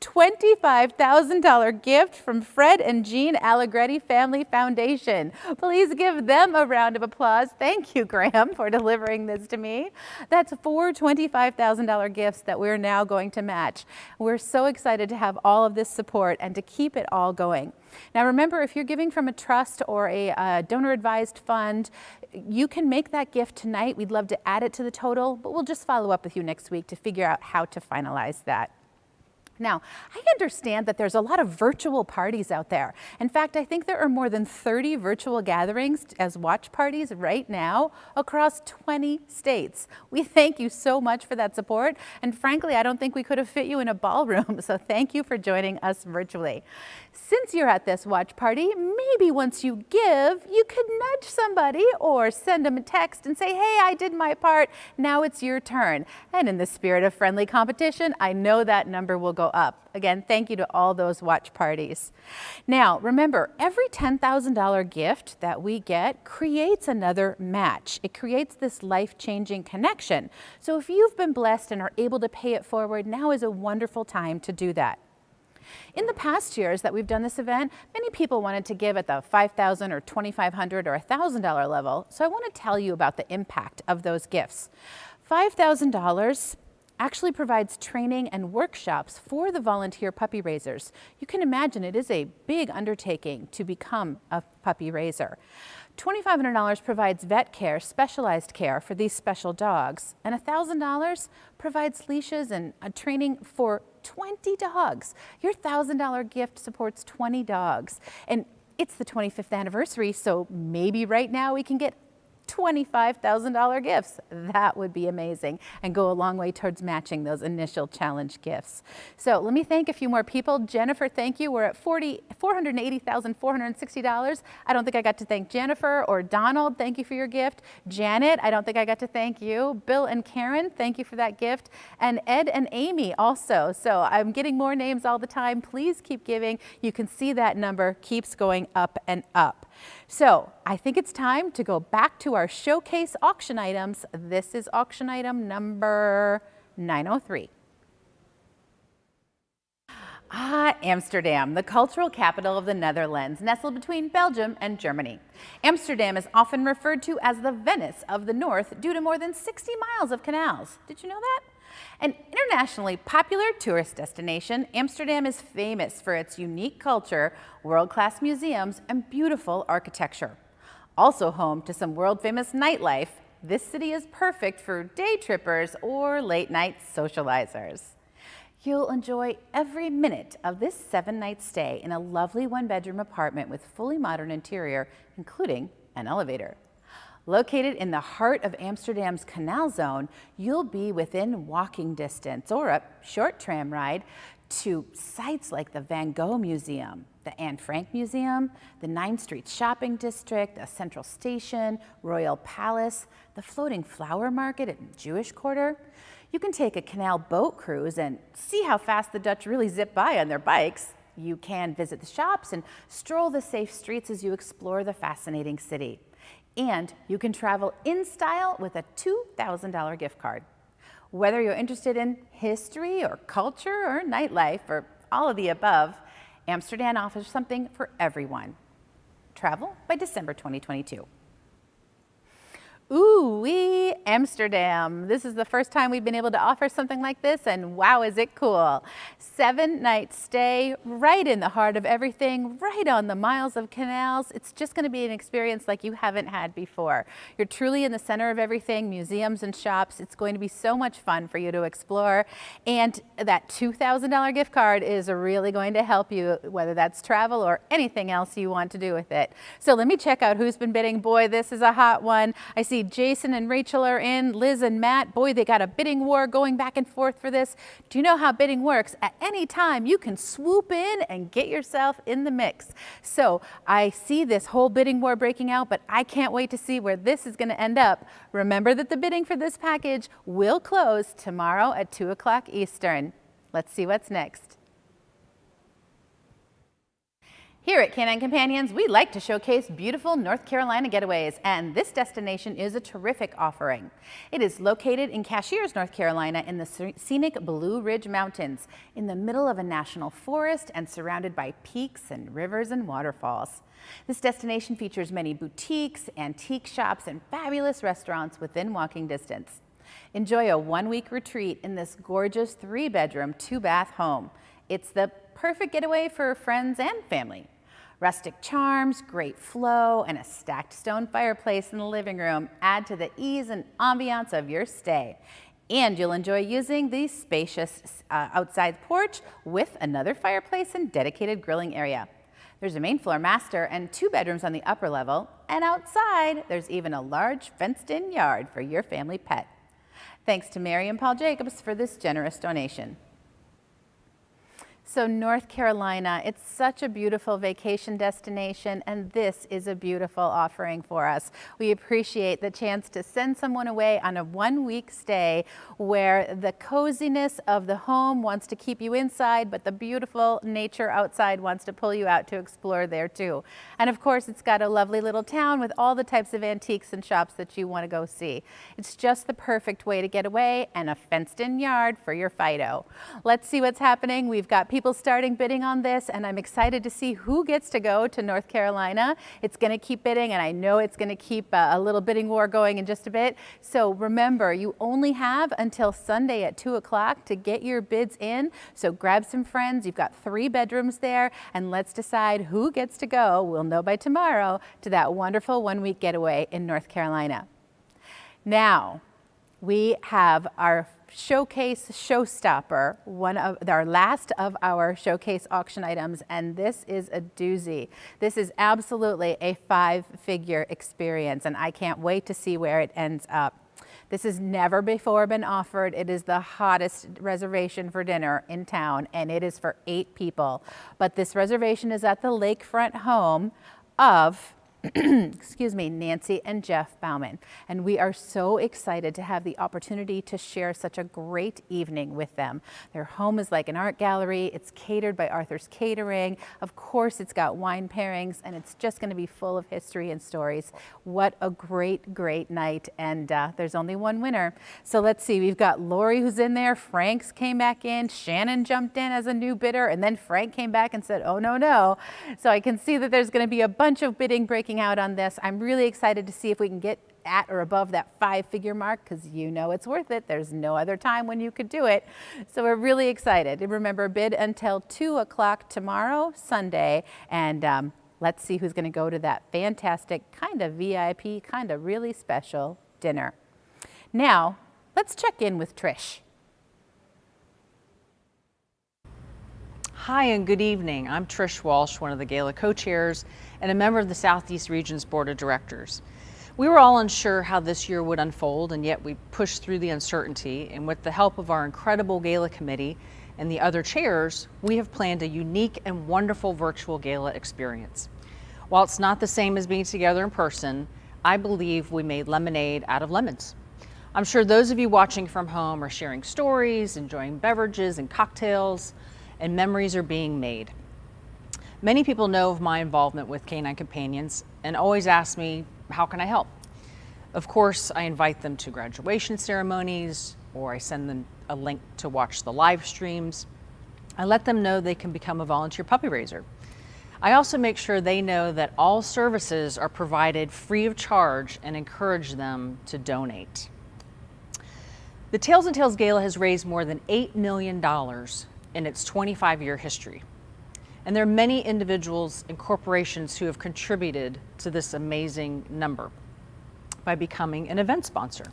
$25,000 gift from Fred and Jean Allegretti Family Foundation. Please give them a round of applause. Thank you, Graham, for delivering this to me. That's 4 $25,000 gifts that we're now going to match. We're so excited to have all of this support and to keep it all going. Now remember, if you're giving from a trust or a donor-advised fund, you can make that gift tonight. We'd love to add it to the total, but we'll just follow up with you next week to figure out how to finalize that. Now, I understand that there's a lot of virtual parties out there. In fact, I think there are more than 30 virtual gatherings as watch parties right now across 20 states. We thank you so much for that support. And frankly, I don't think we could have fit you in a ballroom. So thank you for joining us virtually. Since you're at this watch party, maybe once you give, you could nudge somebody or send them a text and say, hey, I did my part. Now it's your turn. And in the spirit of friendly competition, I know that number will go up. Again, thank you to all those watch parties. Now, remember, every $10,000 gift that we get creates another match. It creates this life-changing connection. So if you've been blessed and are able to pay it forward, now is a wonderful time to do that. In the past years that we've done this event, many people wanted to give at the $5,000 or $2,500 or $1,000 level. So I want to tell you about the impact of those gifts. $5,000 actually provides training and workshops for the volunteer puppy raisers. You can imagine it is a big undertaking to become a puppy raiser. $2,500 provides vet care, specialized care for these special dogs, and $1,000 provides leashes and training for 20 dogs. Your $1,000 gift supports 20 dogs. And it's the 25th anniversary, so maybe right now we can get $25,000 gifts. That would be amazing and go a long way towards matching those initial challenge gifts. So let me thank a few more people. Jennifer, thank you. We're at $480,460. I don't think I got to thank Jennifer. Or Donald, thank you for your gift. Janet, I don't think I got to thank you. Bill and Karen, thank you for that gift. And Ed and Amy also. So I'm getting more names all the time. Please keep giving. You can see that number keeps going up and up. So I think it's time to go back to our showcase auction items. This is auction item number 903. Amsterdam, the cultural capital of the Netherlands, nestled between Belgium and Germany. Amsterdam is often referred to as the Venice of the North due to more than 60 miles of canals. Did you know that? An internationally popular tourist destination, Amsterdam is famous for its unique culture, world-class museums, and beautiful architecture. Also home to some world-famous nightlife, this city is perfect for day trippers or late-night socializers. You'll enjoy every minute of this 7-night stay in a lovely one-bedroom apartment with fully modern interior, including an elevator. Located in the heart of Amsterdam's canal zone, you'll be within walking distance or a short tram ride to sites like the Van Gogh Museum, the Anne Frank Museum, the 9th Street Shopping District, a Central Station, Royal Palace, the Floating Flower Market at Jewish Quarter. You can take a canal boat cruise and see how fast the Dutch really zip by on their bikes. You can visit the shops and stroll the safe streets as you explore the fascinating city. And you can travel in style with a $2,000 gift card. Whether you're interested in history or culture or nightlife or all of the above, Amsterdam offers something for everyone. Travel by December 2022. Ooh-wee, Amsterdam. This is the first time we've been able to offer something like this, and wow, is it cool. 7-night stay right in the heart of everything, right on the miles of canals. It's just going to be an experience like you haven't had before. You're truly in the center of everything, museums and shops. It's going to be so much fun for you to explore. And that $2,000 gift card is really going to help you, whether that's travel or anything else you want to do with it. So let me check out who's been bidding. Boy, this is a hot one. I see Jason and Rachel are in, Liz and Matt. Boy, they got a bidding war going back and forth for this. Do you know how bidding works? At any time, you can swoop in and get yourself in the mix. So I see this whole bidding war breaking out, but I can't wait to see where this is going to end up. Remember that the bidding for this package will close tomorrow at 2 o'clock Eastern. Let's see what's next. Here at Canine Companions, we like to showcase beautiful North Carolina getaways, and this destination is a terrific offering. It is located in Cashiers, North Carolina, in the scenic Blue Ridge Mountains, in the middle of a national forest and surrounded by peaks and rivers and waterfalls. This destination features many boutiques, antique shops, and fabulous restaurants within walking distance. Enjoy a one-week retreat in this gorgeous 3-bedroom, 2-bath home. It's the perfect getaway for friends and family. Rustic charms, great flow, and a stacked stone fireplace in the living room add to the ease and ambiance of your stay. And you'll enjoy using the spacious outside porch with another fireplace and dedicated grilling area. There's a main floor master and 2 bedrooms on the upper level, and outside there's even a large fenced-in yard for your family pet. Thanks to Mary and Paul Jacobs for this generous donation. So North Carolina, it's such a beautiful vacation destination, and this is a beautiful offering for us. We appreciate the chance to send someone away on a one-week stay where the coziness of the home wants to keep you inside, but the beautiful nature outside wants to pull you out to explore there too. And of course, it's got a lovely little town with all the types of antiques and shops that you want to go see. It's just the perfect way to get away, and a fenced-in yard for your Fido. Let's see what's happening. We've got people starting bidding on this, and I'm excited to see who gets to go to North Carolina. It's going to keep bidding, and I know it's going to keep a little bidding war going in just a bit. So remember, you only have until Sunday at 2 o'clock to get your bids in. So grab some friends. You've got 3 bedrooms there, and let's decide who gets to go. We'll know by tomorrow to that wonderful one-week getaway in North Carolina. Now, we have our showcase showstopper, one of our last of our showcase auction items, and this is a doozy. This is absolutely a 5-figure experience, and I can't wait to see where it ends up. This has never before been offered. It is the hottest reservation for dinner in town, and it is for 8 people. But this reservation is at the lakefront home of excuse me, Nancy and Jeff Bauman. And we are so excited to have the opportunity to share such a great evening with them. Their home is like an art gallery. It's catered by Arthur's Catering. Of course, it's got wine pairings, and it's just going to be full of history and stories. What a great, great night. And there's only one winner. So let's see. We've got Lori who's in there. Frank's came back in. Shannon jumped in as a new bidder. And then Frank came back and said, oh, no, no. So I can see that there's going to be a bunch of bidding breaking out on this. I'm really excited to see if we can get at or above that 5-figure mark, because you know it's worth it. There's no other time when you could do it. So we're really excited. And remember, bid until 2 o'clock tomorrow, Sunday, and let's see who's going to go to that fantastic kind of VIP, kind of really special dinner. Now, let's check in with Trish. Hi and good evening. I'm Trish Walsh, one of the Gala co-chairs and a member of the Southeast Region's Board of Directors. We were all unsure how this year would unfold, and yet we pushed through the uncertainty, and with the help of our incredible Gala committee and the other chairs, we have planned a unique and wonderful virtual Gala experience. While it's not the same as being together in person, I believe we made lemonade out of lemons. I'm sure those of you watching from home are sharing stories, enjoying beverages and cocktails, and memories are being made. Many people know of my involvement with Canine Companions and always ask me, how can I help? Of course, I invite them to graduation ceremonies, or I send them a link to watch the live streams. I let them know they can become a volunteer puppy raiser. I also make sure they know that all services are provided free of charge and encourage them to donate. The Tails and Tails Gala has raised more than $8 million in its 25-year history. And there are many individuals and corporations who have contributed to this amazing number by becoming an event sponsor.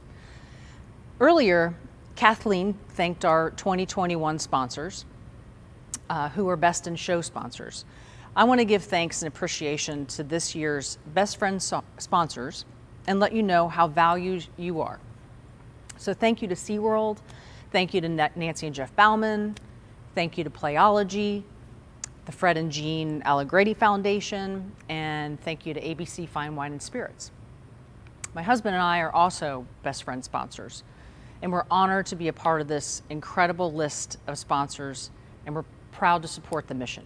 Earlier, Kathleen thanked our 2021 sponsors, who are Best in Show sponsors. I want to give thanks and appreciation to this year's Best Friends sponsors and let you know how valued you are. So thank you to SeaWorld, thank you to Nancy and Jeff Bauman, thank you to Playology, the Fred and Jean Allegrady Foundation, and thank you to ABC Fine Wine and Spirits. My husband and I are also Best Friend sponsors, and we're honored to be a part of this incredible list of sponsors, and we're proud to support the mission.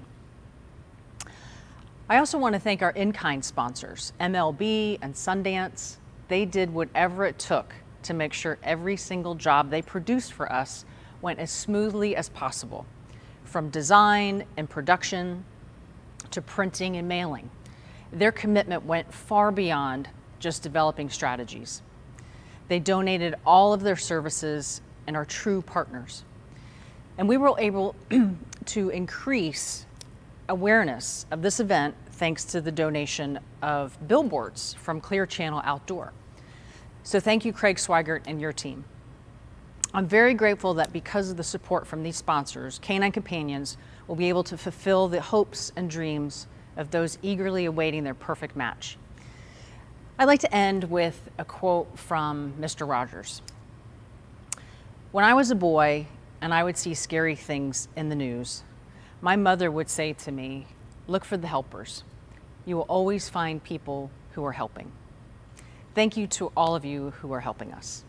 I also want to thank our in-kind sponsors, MLB and Sundance. They did whatever it took to make sure every single job they produced for us went as smoothly as possible, from design and production to printing and mailing. Their commitment went far beyond just developing strategies. They donated all of their services and are true partners. And we were able to increase awareness of this event thanks to the donation of billboards from Clear Channel Outdoor. So thank you, Craig Swigert and your team. I'm very grateful that because of the support from these sponsors, Canine Companions will be able to fulfill the hopes and dreams of those eagerly awaiting their perfect match. I'd like to end with a quote from Mr. Rogers. When I was a boy and I would see scary things in the news, my mother would say to me, "Look for the helpers. You will always find people who are helping." Thank you to all of you who are helping us.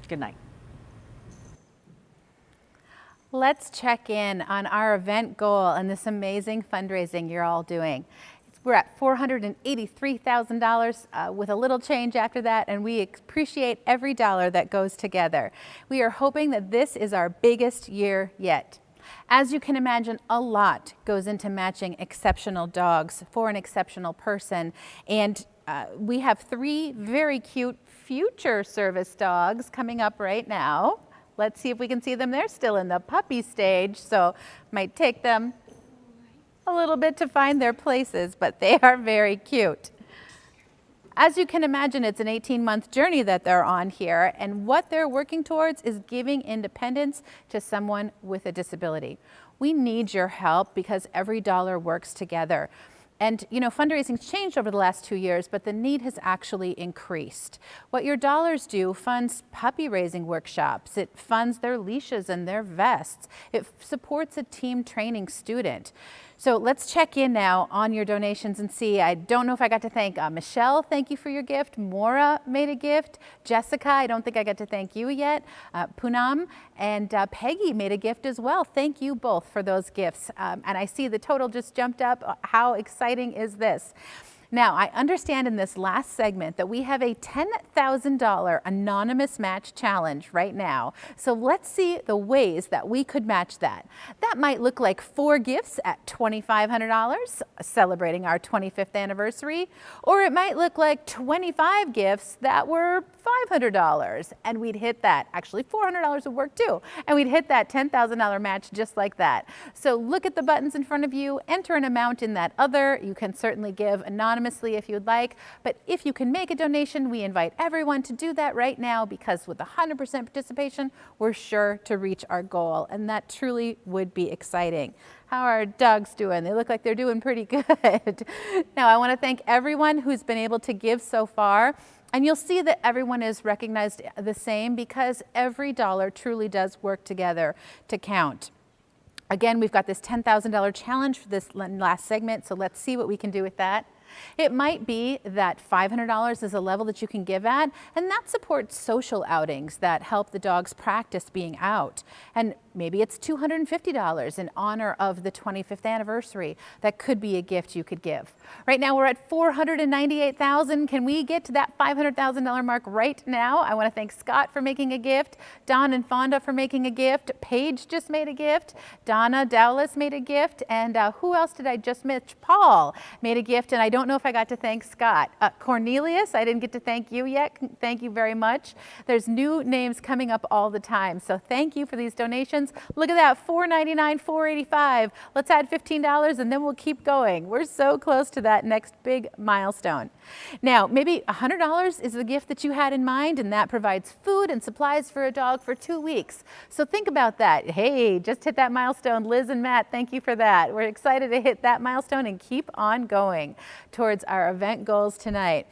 Good night. Let's check in on our event goal and this amazing fundraising you're all doing. We're at $483,000 with a little change after that, and we appreciate every dollar that goes together. We are hoping that this is our biggest year yet. As you can imagine, a lot goes into matching exceptional dogs for an exceptional person, and we have 3 very cute future service dogs coming up right now. Let's see if we can see them. They're still in the puppy stage, so might take them a little bit to find their places, but they are very cute. As you can imagine, it's an 18-month journey that they're on here, and what they're working towards is giving independence to someone with a disability. We need your help because every dollar works together. And you know, fundraising's changed over the last 2 years, but the need has actually increased. What your dollars do funds puppy raising workshops. It funds their leashes and their vests. It supports a team training student. So let's check in now on your donations and see. I don't know if I got to thank Michelle, thank you for your gift. Maura made a gift. Jessica, I don't think I got to thank you yet. Poonam and Peggy made a gift as well. Thank you both for those gifts. And I see the total just jumped up. How exciting is this? Now, I understand in this last segment that we have a $10,000 anonymous match challenge right now. So let's see the ways that we could match that. That might look like 4 gifts at $2,500, celebrating our 25th anniversary, or it might look like 25 gifts that were $500, and we'd hit that. Actually, $400 would work too, and we'd hit that $10,000 match just like that. So look at the buttons in front of you, enter an amount in that other. You can certainly give anonymously if you'd like, but if you can make a donation, we invite everyone to do that right now, because with 100% participation, we're sure to reach our goal, and that truly would be exciting. How are our dogs doing? They look like they're doing pretty good. Now, I want to thank everyone who's been able to give so far. And you'll see that everyone is recognized the same because every dollar truly does work together to count. Again, we've got this $10,000 challenge for this last segment, so let's see what we can do with that. It might be that $500 is a level that you can give at, and that supports social outings that help the dogs practice being out. And maybe it's $250 in honor of the 25th anniversary. That could be a gift you could give. Right now we're at $498,000. Can we get to that $500,000 mark right now? I want to thank Scott for making a gift, Don and Fonda for making a gift, Paige just made a gift, Donna Dowlis made a gift, and who else did I just miss? Paul made a gift, and I don't know if I got to thank Scott. Cornelius, I didn't get to thank you yet. Thank you very much. There's new names coming up all the time, so thank you for these donations. Look at that, $499, $485. Let's add $15 and then we'll keep going. We're so close to that next big milestone. Now, maybe $100 is the gift that you had in mind, and that provides food and supplies for a dog for 2 weeks. So think about that. Hey, just hit that milestone. Liz and Matt, thank you for that. We're excited to hit that milestone and keep on going towards our event goals tonight.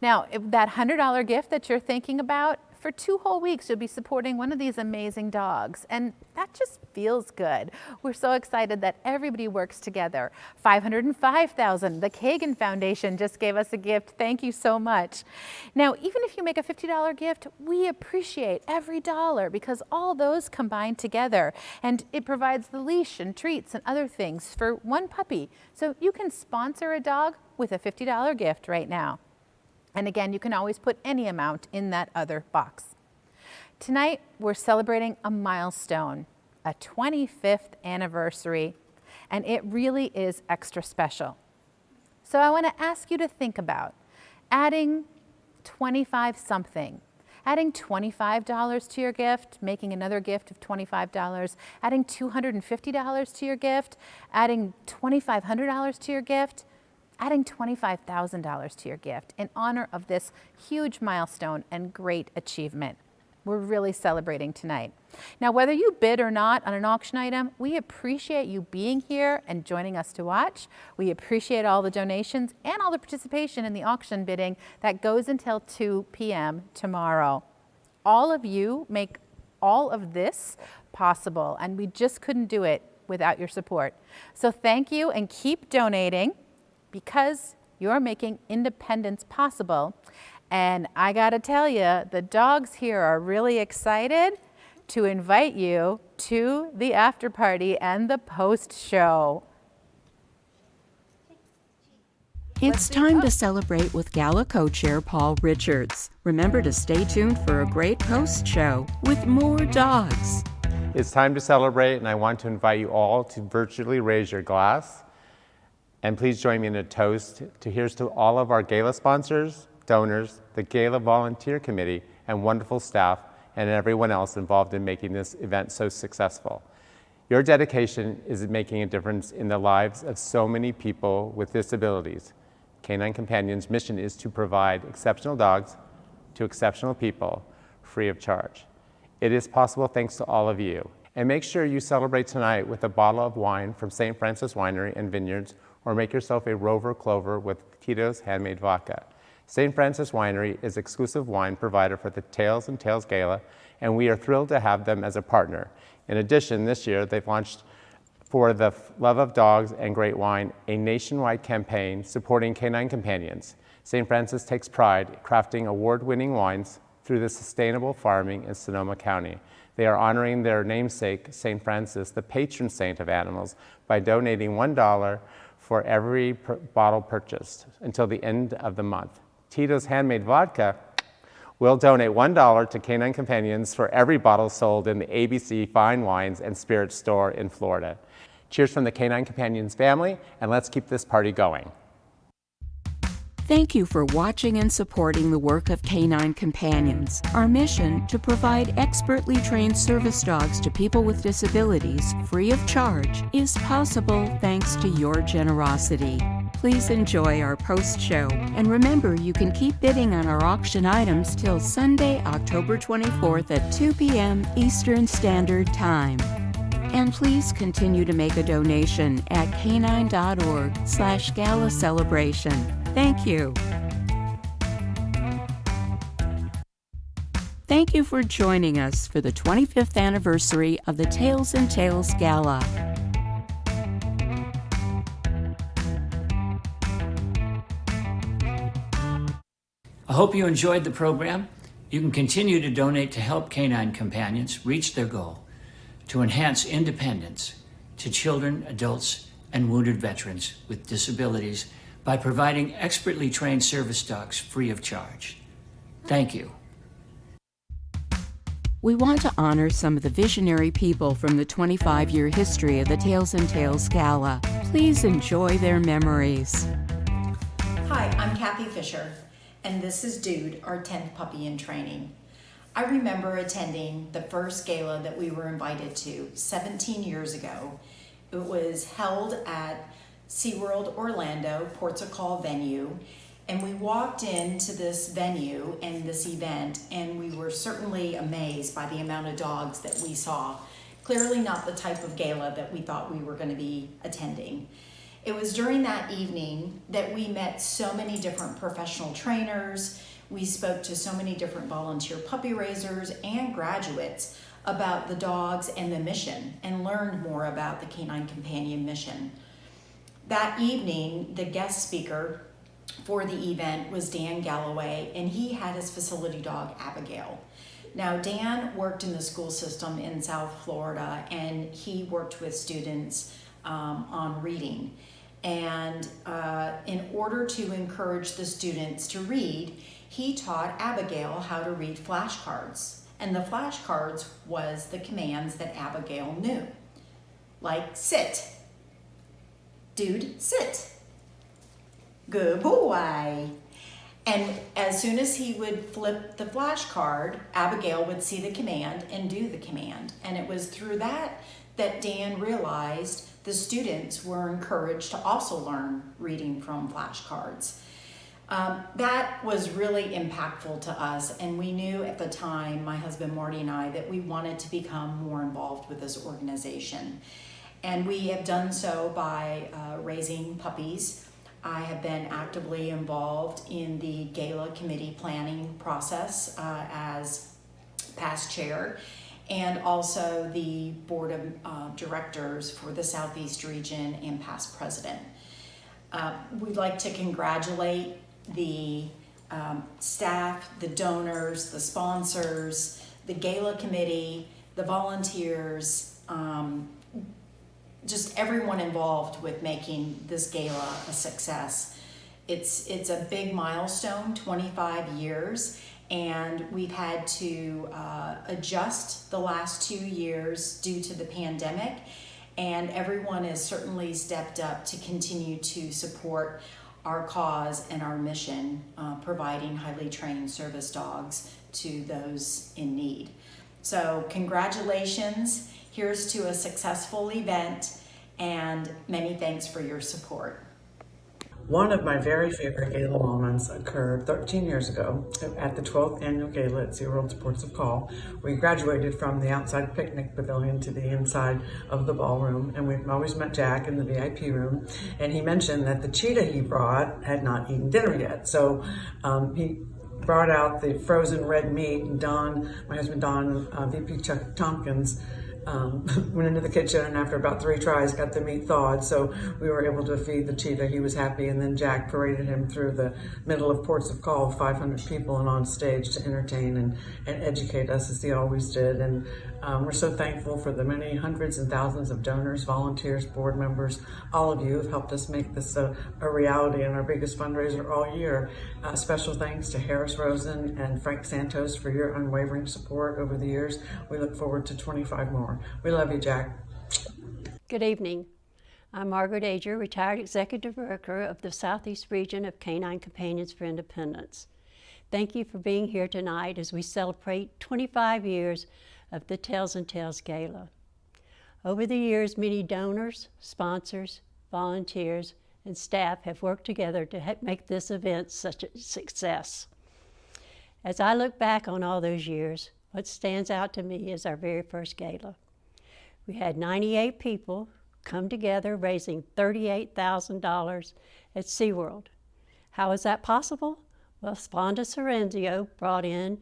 Now, if that $100 gift that you're thinking about, for 2 whole weeks, you'll be supporting one of these amazing dogs, and that just feels good. We're so excited that everybody works together. $505,000, the Kagan Foundation just gave us a gift. Thank you so much. Now, even if you make a $50 gift, we appreciate every dollar because all those combine together, and it provides the leash and treats and other things for one puppy. So you can sponsor a dog with a $50 gift right now. And again, you can always put any amount in that other box. Tonight, we're celebrating a milestone, a 25th anniversary, and it really is extra special. So I want to ask you to think about adding 25 something, adding $25 to your gift, making another gift of $25, adding $250 to your gift, adding $2,500 to your gift, adding $25,000 to your gift in honor of this huge milestone and great achievement. We're really celebrating tonight. Now, whether you bid or not on an auction item, we appreciate you being here and joining us to watch. We appreciate all the donations and all the participation in the auction bidding that goes until 2 p.m. tomorrow. All of you make all of this possible, and we just couldn't do it without your support. So thank you, and keep donating, because you're making independence possible. And I gotta tell you, the dogs here are really excited to invite you to the after party and the post show. It's time to celebrate with Gala co-chair Paul Richards. Remember to stay tuned for a great post show with more dogs. It's time to celebrate, and I want to invite you all to virtually raise your glass. And please join me in a toast to here's to all of our Gala sponsors, donors, the Gala Volunteer Committee, and wonderful staff, and everyone else involved in making this event so successful. Your dedication is making a difference in the lives of so many people with disabilities. Canine Companion's mission is to provide exceptional dogs to exceptional people free of charge. It is possible thanks to all of you. And make sure you celebrate tonight with a bottle of wine from St. Francis Winery and Vineyards, or make yourself a Rover Clover with Tito's handmade vodka. St. Francis Winery is exclusive wine provider for the Tails and Tails Gala, and we are thrilled to have them as a partner. In addition, this year they've launched, for the love of dogs and great wine, a nationwide campaign supporting canine companions. St. Francis takes pride crafting award-winning wines through the sustainable farming in Sonoma County. They are honoring their namesake, St. Francis, the patron saint of animals, by donating $1 for every bottle purchased until the end of the month. Tito's handmade vodka will donate $1 to Canine Companions for every bottle sold in the ABC Fine Wines and Spirits store in Florida. Cheers from the Canine Companions family, and let's keep this party going. Thank you for watching and supporting the work of Canine Companions. Our mission to provide expertly trained service dogs to people with disabilities free of charge is possible thanks to your generosity. Please enjoy our post-show, and remember you can keep bidding on our auction items till Sunday, October 24th at 2 p.m. Eastern Standard Time. And please continue to make a donation at canine.org/Gala Celebration. Thank you. Thank you for joining us for the 25th anniversary of the Tails and Tails Gala. hope you enjoyed the program. You can continue to donate to help Canine Companions reach their goal to enhance independence to children, adults, and wounded veterans with disabilities by providing expertly trained service dogs free of charge. Thank you. We want to honor some of the visionary people from the 25-year history of the Tails and Tales Gala. Please enjoy their memories. Hi, I'm Kathy Fisher, and this is Dude, our 10th puppy in training. I remember attending the first gala that we were invited to 17 years ago. It was held at SeaWorld Orlando, Ports of Call venue, and we walked into this venue and this event, and we were certainly amazed by the amount of dogs that we saw. Clearly not the type of gala that we thought we were going to be attending. It was during that evening that we met so many different professional trainers. We spoke to so many different volunteer puppy raisers and graduates about the dogs and the mission, and learned more about the Canine Companion mission. That evening, the guest speaker for the event was Dan Galloway, and he had his facility dog, Abigail. Now, Dan worked in the school system in South Florida, and he worked with students on reading. And in order to encourage the students to read, he taught Abigail how to read flashcards. And the flashcards was the commands that Abigail knew, like sit, dude, sit, good boy. And as soon as he would flip the flashcard, Abigail would see the command and do the command. And it was through that that Dan realized the students were encouraged to also learn reading from flashcards. That was really impactful to us, and we knew at the time, my husband Marty and I, that we wanted to become more involved with this organization. And we have done so by raising puppies. I have been actively involved in the Gala committee planning process as past chair, and also the board of directors for the Southeast region and past president. We'd like to congratulate the staff, the donors, the sponsors, the Gala committee, the volunteers, just everyone involved with making this gala a success. It's a big milestone, 25 years, and we've had to adjust the last 2 years due to the pandemic, and everyone has certainly stepped up to continue to support our cause and our mission, providing highly trained service dogs to those in need. So congratulations, here's to a successful event, and many thanks for your support. One of my very favorite gala moments occurred 13 years ago at the 12th annual gala at SeaWorld Ports of Call. We graduated from the outside picnic pavilion to the inside of the ballroom, and we've always met Jack in the VIP room, and he mentioned that the cheetah he brought had not eaten dinner yet. So he brought out the frozen red meat, and Don, my husband Don, VP Chuck Tompkins, went into the kitchen, and after about 3 tries got the meat thawed, so we were able to feed the cheetah. He was happy, and then Jack paraded him through the middle of Ports of Call, 500 people, and on stage to entertain and educate us as he always did. And we're so thankful for the many hundreds and thousands of donors, volunteers, board members. All of you have helped us make this a reality and our biggest fundraiser all year. Special thanks to Harris Rosen and Frank Santos for your unwavering support over the years. We look forward to 25 more. We love you, Jack. Good evening. I'm Margaret Ager, retired Executive Director of the Southeast Region of Canine Companions for Independence. Thank you for being here tonight as we celebrate 25 years of the Tails and Tales Gala. Over the years, many donors, sponsors, volunteers, and staff have worked together to make this event such a success. As I look back on all those years, what stands out to me is our very first gala. We had 98 people come together raising $38,000 at SeaWorld. How is that possible? Well, Sponda Sorrenzio brought in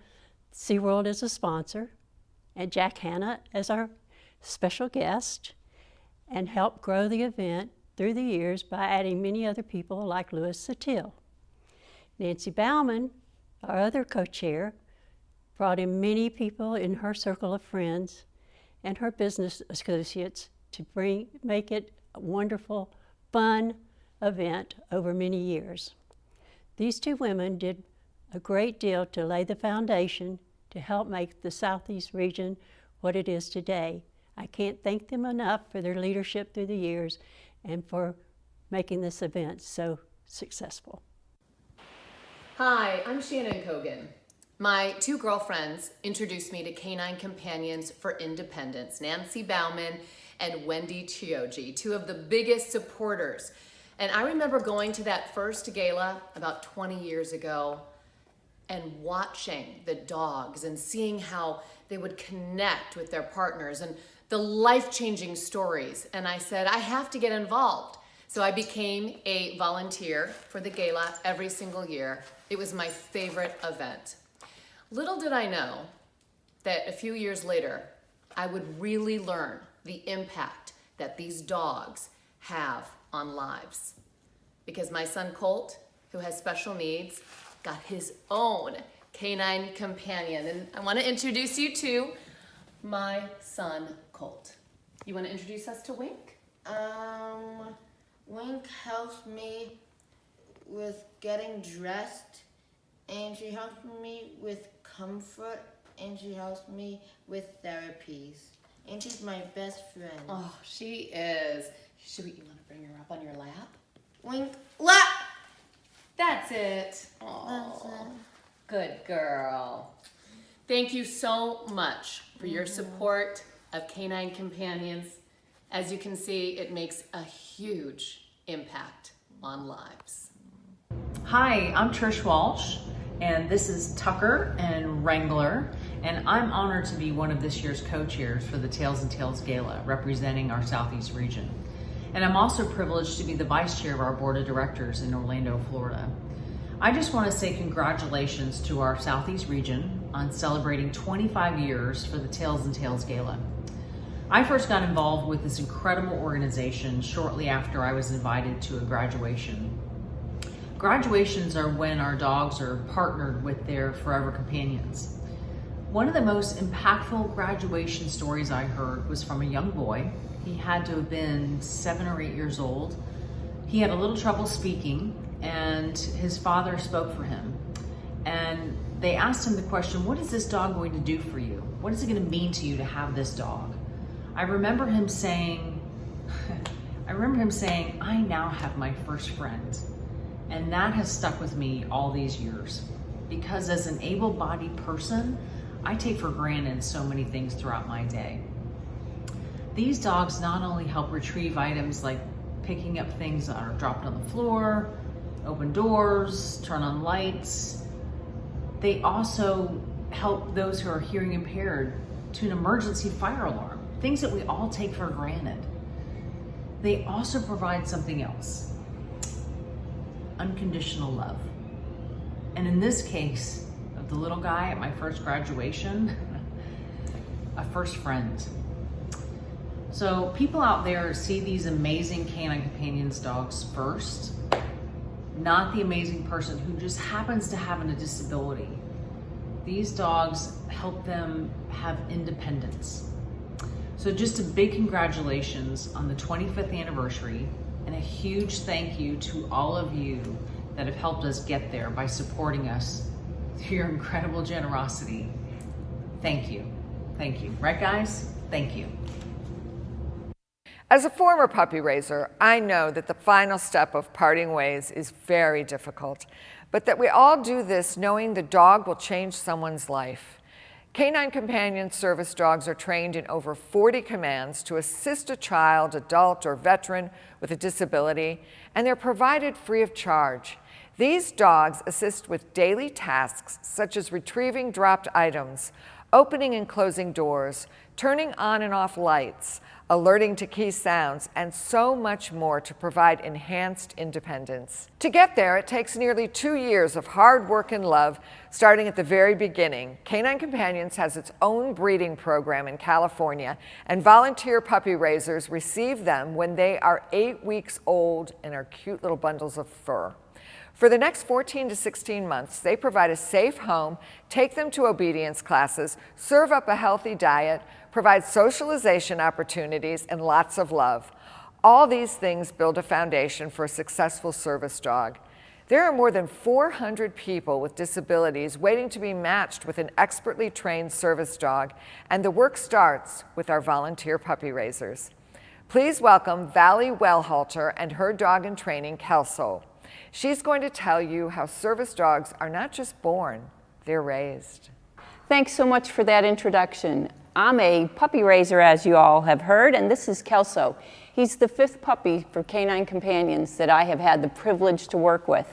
SeaWorld as a sponsor and Jack Hanna as our special guest, and helped grow the event through the years by adding many other people like Louis Satil. Nancy Bauman Our other co-chair brought in many people in her circle of friends and her business associates to make it a wonderful, fun event over many years. These two women did a great deal to lay the foundation to help make the Southeast region what it is today. I can't thank them enough for their leadership through the years and for making this event so successful. Hi, I'm Shannon Kogan. My two girlfriends introduced me to Canine Companions for Independence, Nancy Bauman and Wendy Chioji, two of the biggest supporters. And I remember going to that first gala about 20 years ago and watching the dogs and seeing how they would connect with their partners and the life-changing stories. And I said, I have to get involved. So I became a volunteer for the gala every single year. It was my favorite event. Little did I know that a few years later, I would really learn the impact that these dogs have on lives. Because my son Colt, who has special needs, got his own canine companion. And I want to introduce you to my son Colt. You want to introduce us to Wink? Wink helps me with getting dressed, and she helps me with comfort, and she helps me with therapies. And she's my best friend. Oh, she is. You want to bring her up on your lap? Wink, lap! That's it. Oh, good girl. Thank you so much for your support of Canine Companions. As you can see, it makes a huge impact on lives. Hi, I'm Trish Walsh, and this is Tucker and Wrangler, and I'm honored to be one of this year's co-chairs for the Tails and Tales Gala, representing our Southeast region. And I'm also privileged to be the vice chair of our board of directors in Orlando, Florida. I just want to say congratulations to our Southeast region on celebrating 25 years for the Tails and Tales Gala. I first got involved with this incredible organization shortly after I was invited to a graduation. Graduations are when our dogs are partnered with their forever companions. One of the most impactful graduation stories I heard was from a young boy. He had to have been 7 or 8 years old. He had a little trouble speaking, and his father spoke for him. And they asked him the question, what is this dog going to do for you? What is it going to mean to you to have this dog? I remember him saying, I now have my first friend. And that has stuck with me all these years. Because as an able-bodied person, I take for granted so many things throughout my day. These dogs not only help retrieve items like picking up things that are dropped on the floor, open doors, turn on lights, they also help those who are hearing impaired to an emergency fire alarm, things that we all take for granted. They also provide something else, unconditional love. And in this case of the little guy at my first graduation, a first friend. So people out there see these amazing Canine Companions dogs first, not the amazing person who just happens to have a disability. These dogs help them have independence. So just a big congratulations on the 25th anniversary, and a huge thank you to all of you that have helped us get there by supporting us through your incredible generosity. Thank you. Thank you. Right, guys? Thank you. As a former puppy raiser, I know that the final step of parting ways is very difficult, but that we all do this knowing the dog will change someone's life. Canine Companion service dogs are trained in over 40 commands to assist a child, adult, or veteran with a disability, and they're provided free of charge. These dogs assist with daily tasks such as retrieving dropped items, opening and closing doors, turning on and off lights, alerting to key sounds, and so much more to provide enhanced independence. To get there, it takes nearly 2 years of hard work and love, starting at the very beginning. Canine Companions has its own breeding program in California, and volunteer puppy raisers receive them when they are 8 weeks old and are cute little bundles of fur. For the next 14 to 16 months, they provide a safe home, take them to obedience classes, serve up a healthy diet, provide socialization opportunities, and lots of love. All these things build a foundation for a successful service dog. There are more than 400 people with disabilities waiting to be matched with an expertly trained service dog, and the work starts with our volunteer puppy raisers. Please welcome Valley Wellhalter and her dog in training, Kelso. She's going to tell you how service dogs are not just born, they're raised. Thanks so much for that introduction. I'm a puppy raiser, as you all have heard, and this is Kelso. He's the 5th puppy for Canine Companions that I have had the privilege to work with.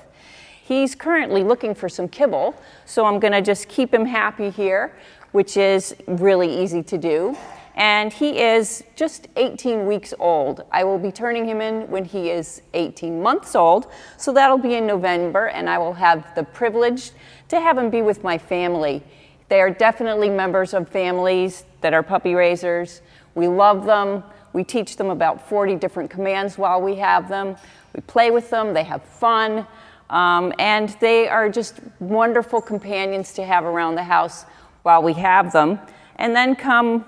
He's currently looking for some kibble, so I'm going to just keep him happy here, which is really easy to do. And he is just 18 weeks old. I will be turning him in when he is 18 months old, so that'll be in November, and I will have the privilege to have him be with my family. They are definitely members of families that are puppy raisers. We love them. We teach them about 40 different commands while we have them. We play with them, they have fun, and they are just wonderful companions to have around the house while we have them. And then come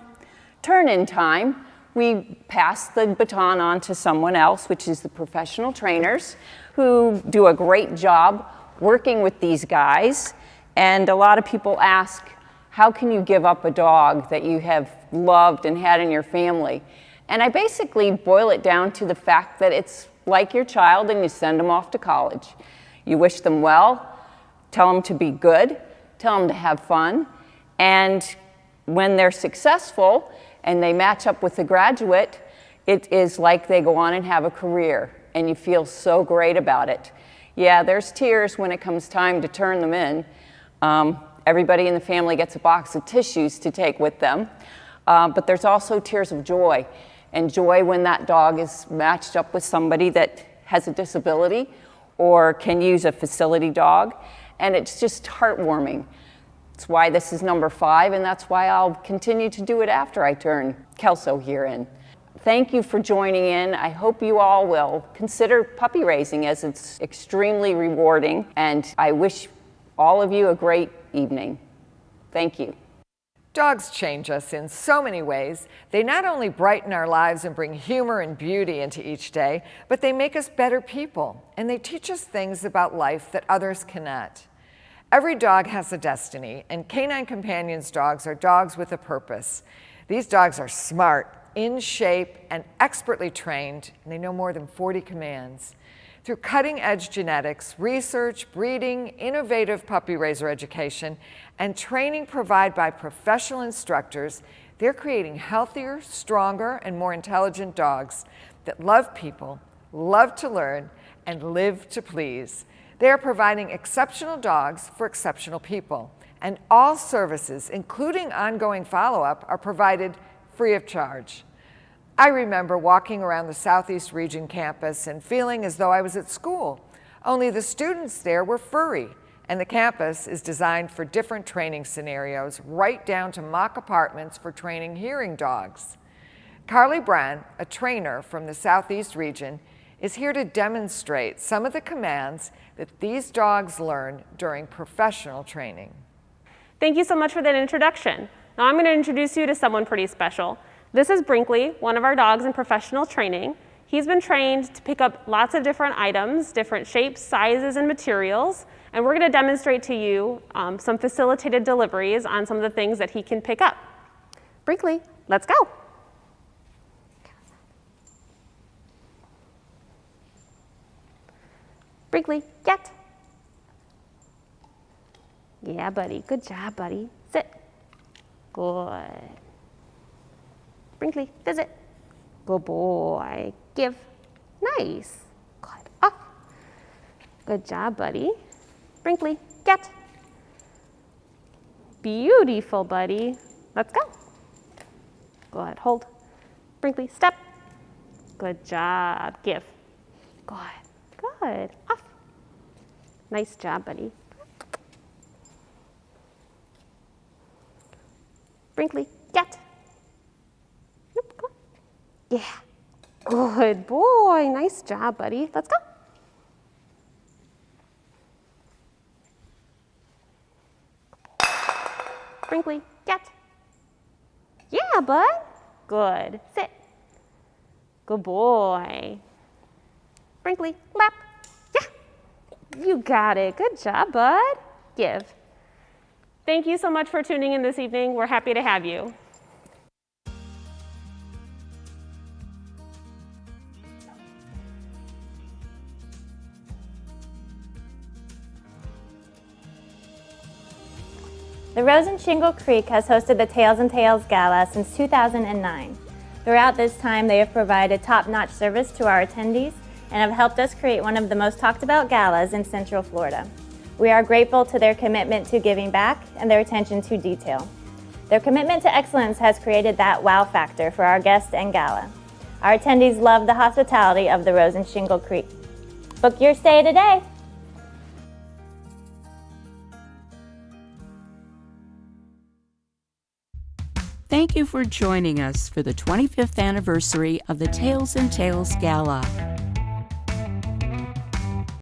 turn-in time, we pass the baton on to someone else, which is the professional trainers, who do a great job working with these guys. And a lot of people ask, how can you give up a dog that you have loved and had in your family? And I basically boil it down to the fact that it's like your child and you send them off to college. You wish them well, tell them to be good, tell them to have fun, and when they're successful and they match up with the graduate, it is like they go on and have a career, and you feel so great about it. Yeah, there's tears when it comes time to turn them in. Everybody in the family gets a box of tissues to take with them, but there's also tears of joy, and joy when that dog is matched up with somebody that has a disability or can use a facility dog, and it's just heartwarming. That's why this is number 5, and that's why I'll continue to do it after I turn Kelso here in. Thank you for joining in. I hope you all will consider puppy raising, as it's extremely rewarding, and I wish all of you a great evening. Thank you. Dogs change us in so many ways. They not only brighten our lives and bring humor and beauty into each day, but they make us better people, and they teach us things about life that others cannot. Every dog has a destiny, and Canine Companions dogs are dogs with a purpose. These dogs are smart, in shape, and expertly trained, and they know more than 40 commands. Through cutting-edge genetics, research, breeding, innovative puppy raiser education, and training provided by professional instructors, they're creating healthier, stronger, and more intelligent dogs that love people, love to learn, and live to please. They are providing exceptional dogs for exceptional people, and all services, including ongoing follow-up, are provided free of charge. I remember walking around the Southeast Region campus and feeling as though I was at school, only the students there were furry, and the campus is designed for different training scenarios, right down to mock apartments for training hearing dogs. Carly Brand, a trainer from the Southeast Region, is here to demonstrate some of the commands that these dogs learn during professional training. Thank you so much for that introduction. Now I'm going to introduce you to someone pretty special. This is Brinkley, one of our dogs in professional training. He's been trained to pick up lots of different items, different shapes, sizes, and materials, and we're going to demonstrate to you some facilitated deliveries on some of the things that he can pick up. Brinkley, let's go. Brinkley, get. Yeah, buddy. Good job, buddy. Sit. Good. Brinkley, visit. Good boy. Give. Nice. Good. Off. Good job, buddy. Brinkley, get. Beautiful, buddy. Let's go. Good. Hold. Brinkley, step. Good job. Give. Good. Good. Off. Nice job, buddy. Brinkley, get. Nope, go. Yeah. Good boy. Nice job, buddy. Let's go. job, bud. Good. Sit. Good boy. Brinkley, lap. Yeah. You got it. Good job, bud. Give. Thank you so much for tuning in this evening. We're happy to have you. The Rose and Shingle Creek has hosted the Tails and Tales Gala since 2009. Throughout this time, they have provided top-notch service to our attendees and have helped us create one of the most talked about galas in Central Florida. We are grateful to their commitment to giving back and their attention to detail. Their commitment to excellence has created that wow factor for our guests and gala. Our attendees love the hospitality of the Rose and Shingle Creek. Book your stay today. Thank you for joining us for the 25th anniversary of the Tails and Tales Gala.